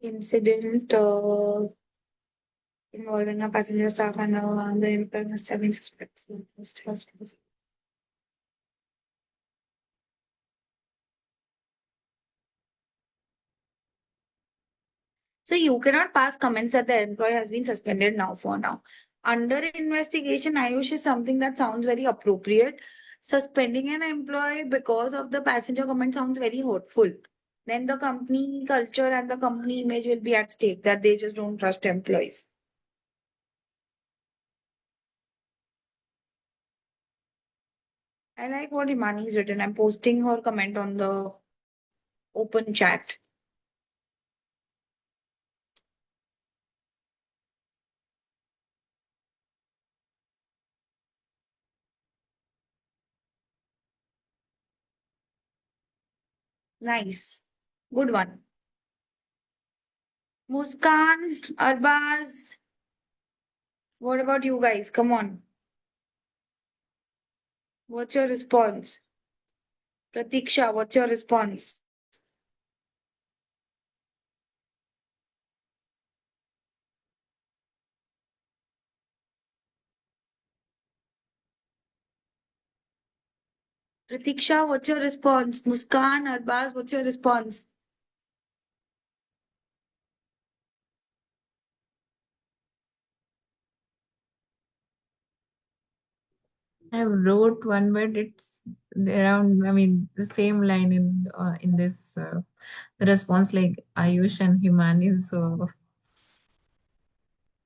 incident involving a passenger staff and the employee must have been suspected. So you cannot pass comments that the employee has been suspended now for now. Under investigation, Ayush is something that sounds very appropriate. Suspending an employee because of the passenger comment sounds very hurtful. Then the company culture and the company image will be at stake that they just don't trust employees. I like what Imani's written. I'm posting her comment on the open chat. Nice. Good one. Muskan, Arbaz, what about you guys? Come on. What's your response? Pratiksha, what's your response? Pratiksha, what's your response? Muskan, Arbaz, what's your response? I wrote one, but it's around. I mean, the same line in this response, like Ayush and Himani. So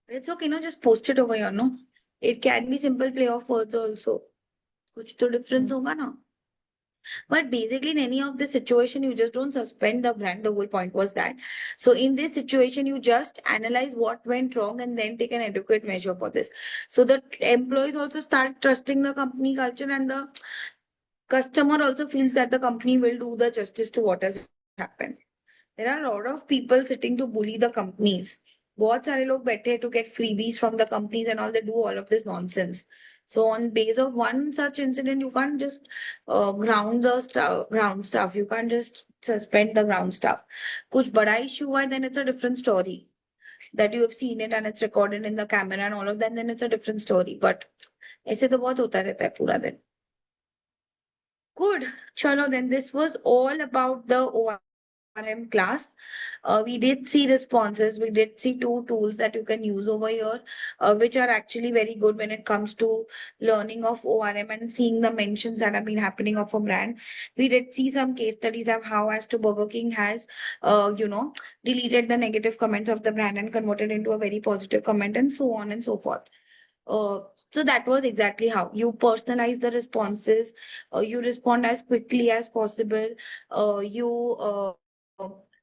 It's okay, no, just post it over here, no? It can be simple play of words also. कुछ तो difference होगा ना? But basically, in any of this situation, you just don't suspend the brand. The whole point was that. So, in this situation, you just analyze what went wrong and then take an adequate measure for this. So, the employees also start trusting the company culture, and the customer also feels that the company will do the justice to what has happened. There are a lot of people sitting to bully the companies. बहुत सारे लोग बैठे हैं to get freebies from the companies and all. They do all of this nonsense. So on base of one such incident, you can't just ground stuff. You can't just suspend the ground stuff. कुछ बड़ा issue हुआ है, then it's a different story. That you have seen it and it's recorded in the camera and all of that, then it's a different story. But ऐसे तो बहुत होता रहता है पूरा दिन. Good. Chalo, then this was all about the ORM class. We did see responses. We did see two tools that you can use over here, which are actually very good when it comes to learning of ORM and seeing the mentions that have been happening of a brand. We did see some case studies of how as to Burger King has, deleted the negative comments of the brand and converted into a very positive comment and so on and so forth. Uh, so that was exactly how you personalize the responses. You respond as quickly as possible. You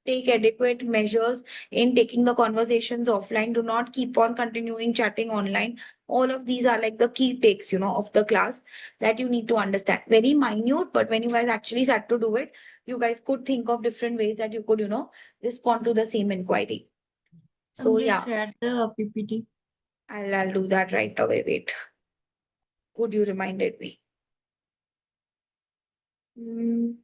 take adequate measures in taking the conversations offline. Do not keep on continuing chatting online. All of these are like the key takes, of the class that you need to understand. Very minute, but when you guys actually start to do it, you guys could think of different ways that you could, respond to the same inquiry. So Just yeah, share the PPT. I'll do that right away. Wait. Good, you reminded me. Mm,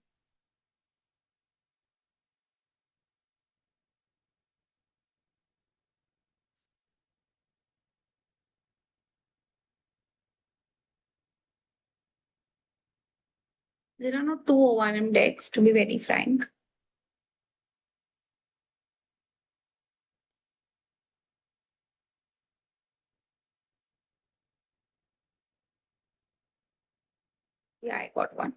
there are no two O1M decks, to be very frank. Yeah, I got one.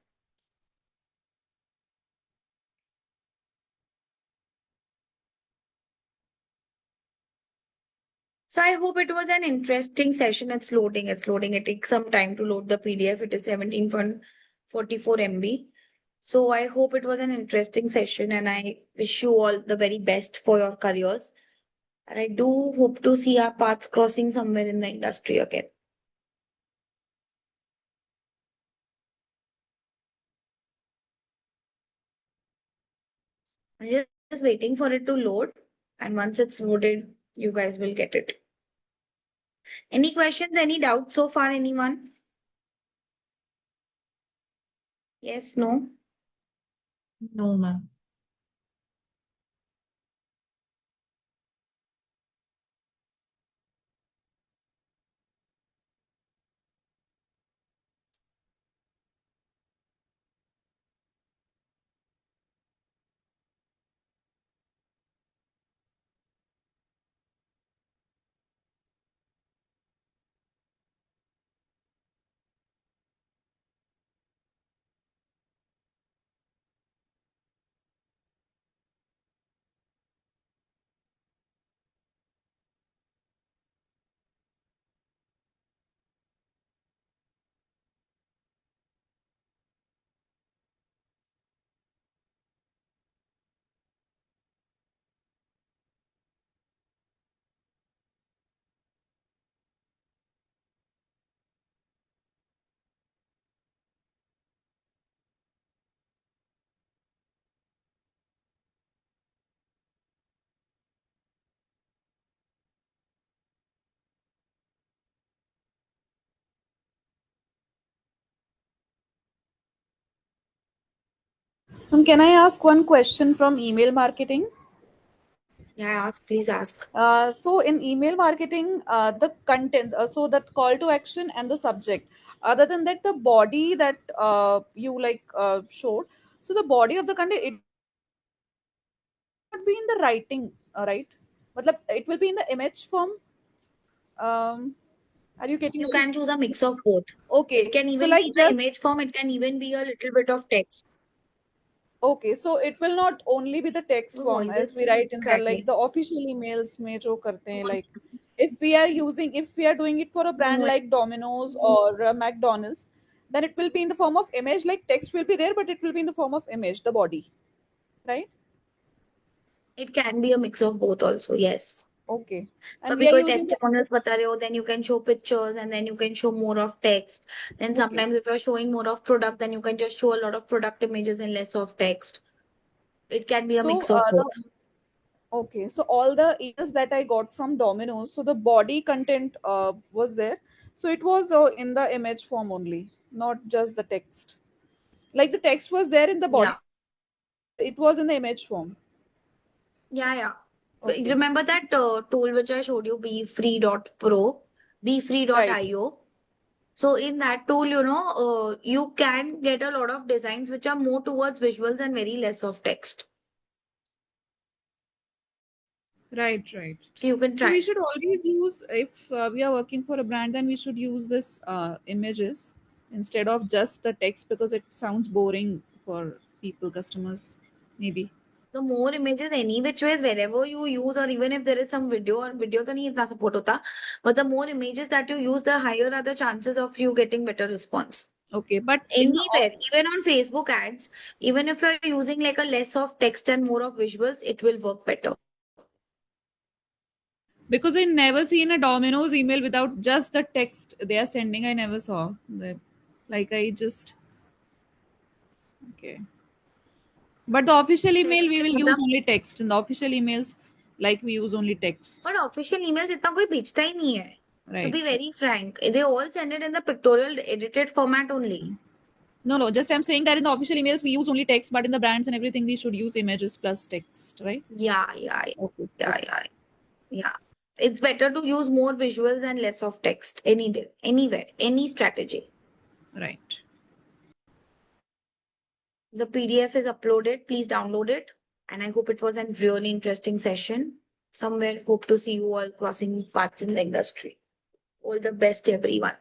So I hope it was an interesting session. It's loading. It's loading. It takes some time to load the PDF. It is 17.44 MB. So I hope it was an interesting session and I wish you all the very best for your careers. And I do hope to see our paths crossing somewhere in the industry again. I'm just waiting for it to load. And once it's loaded, you guys will get it. Any questions, any doubts so far, anyone? Yes, no? No, ma'am. Can I ask one question from email marketing? Yeah, ask, please ask. So in email marketing, the content, so that call to action and the subject. Other than that, the body that you showed. So the body of the content, it would be in the writing, right? It will be in the image form. Um, are you getting You me? can choose a mix of both. It Okay, can so even be like in the just image form, it can even be a little bit of text. okay, so it will not only be the text Your form voice is as we write in the crackling. the official emails में जो करते हैं, like if we are doing it for a brand No, like Domino's or McDonald's, then it will be in the form of image, like text will be there, but it will be in the form of image, the body, right? it can be a mix of both also, yes. Okay, and कभी we are कोई using the testimonials बता रहे हो, then you can show pictures and then you can show more of text. Then okay. sometimes if you're showing more of product, then you can just show a lot of product images and less of text. It can be a So mix of both. the okay, so all the emails that I got from Domino's, so the body content was there, so it was in the image form only, not just the text. Like the text was there in the body, Yeah. it was in the image form. Yeah, yeah. Okay, Remember that tool which I showed you, befree.pro, right. befree.io. So in that tool, you can get a lot of designs which are more towards visuals and very less of text. Right, right. So you can So we try. should always use, if we are working for a brand, then we should use this images instead of just the text, because it sounds boring for people, customers, maybe. The more images any which ways wherever you use, or even if there is some video, or video तो नहीं इतना support होता, but the more images that you use, the higher are the chances of you getting better response. Okay, but in the Anywhere, even on Facebook ads, even if you're using like a less of text and more of visuals, it will work better. because I never seen a Domino's email without just the text they are sending. I never saw that. Like I just okay. But the official email we Text will use मतलब, only text. In the official emails, like we use only text. but official emails इतना कोई भेजता ही नहीं है. To Right, be right. very frank, they all send it in the pictorial edited format only. No, no. Just I'm saying that in the official emails we use only text, but in the brands and everything we should use images plus text, right? Yeah, yeah, Okay, yeah, okay, yeah, yeah. It's better to use more visuals and less of text any day, anywhere, any strategy. right. The PDF is uploaded. Please download it. And I hope it was a really interesting session. Somewhere hope to see you all crossing paths in the industry. All the best, everyone.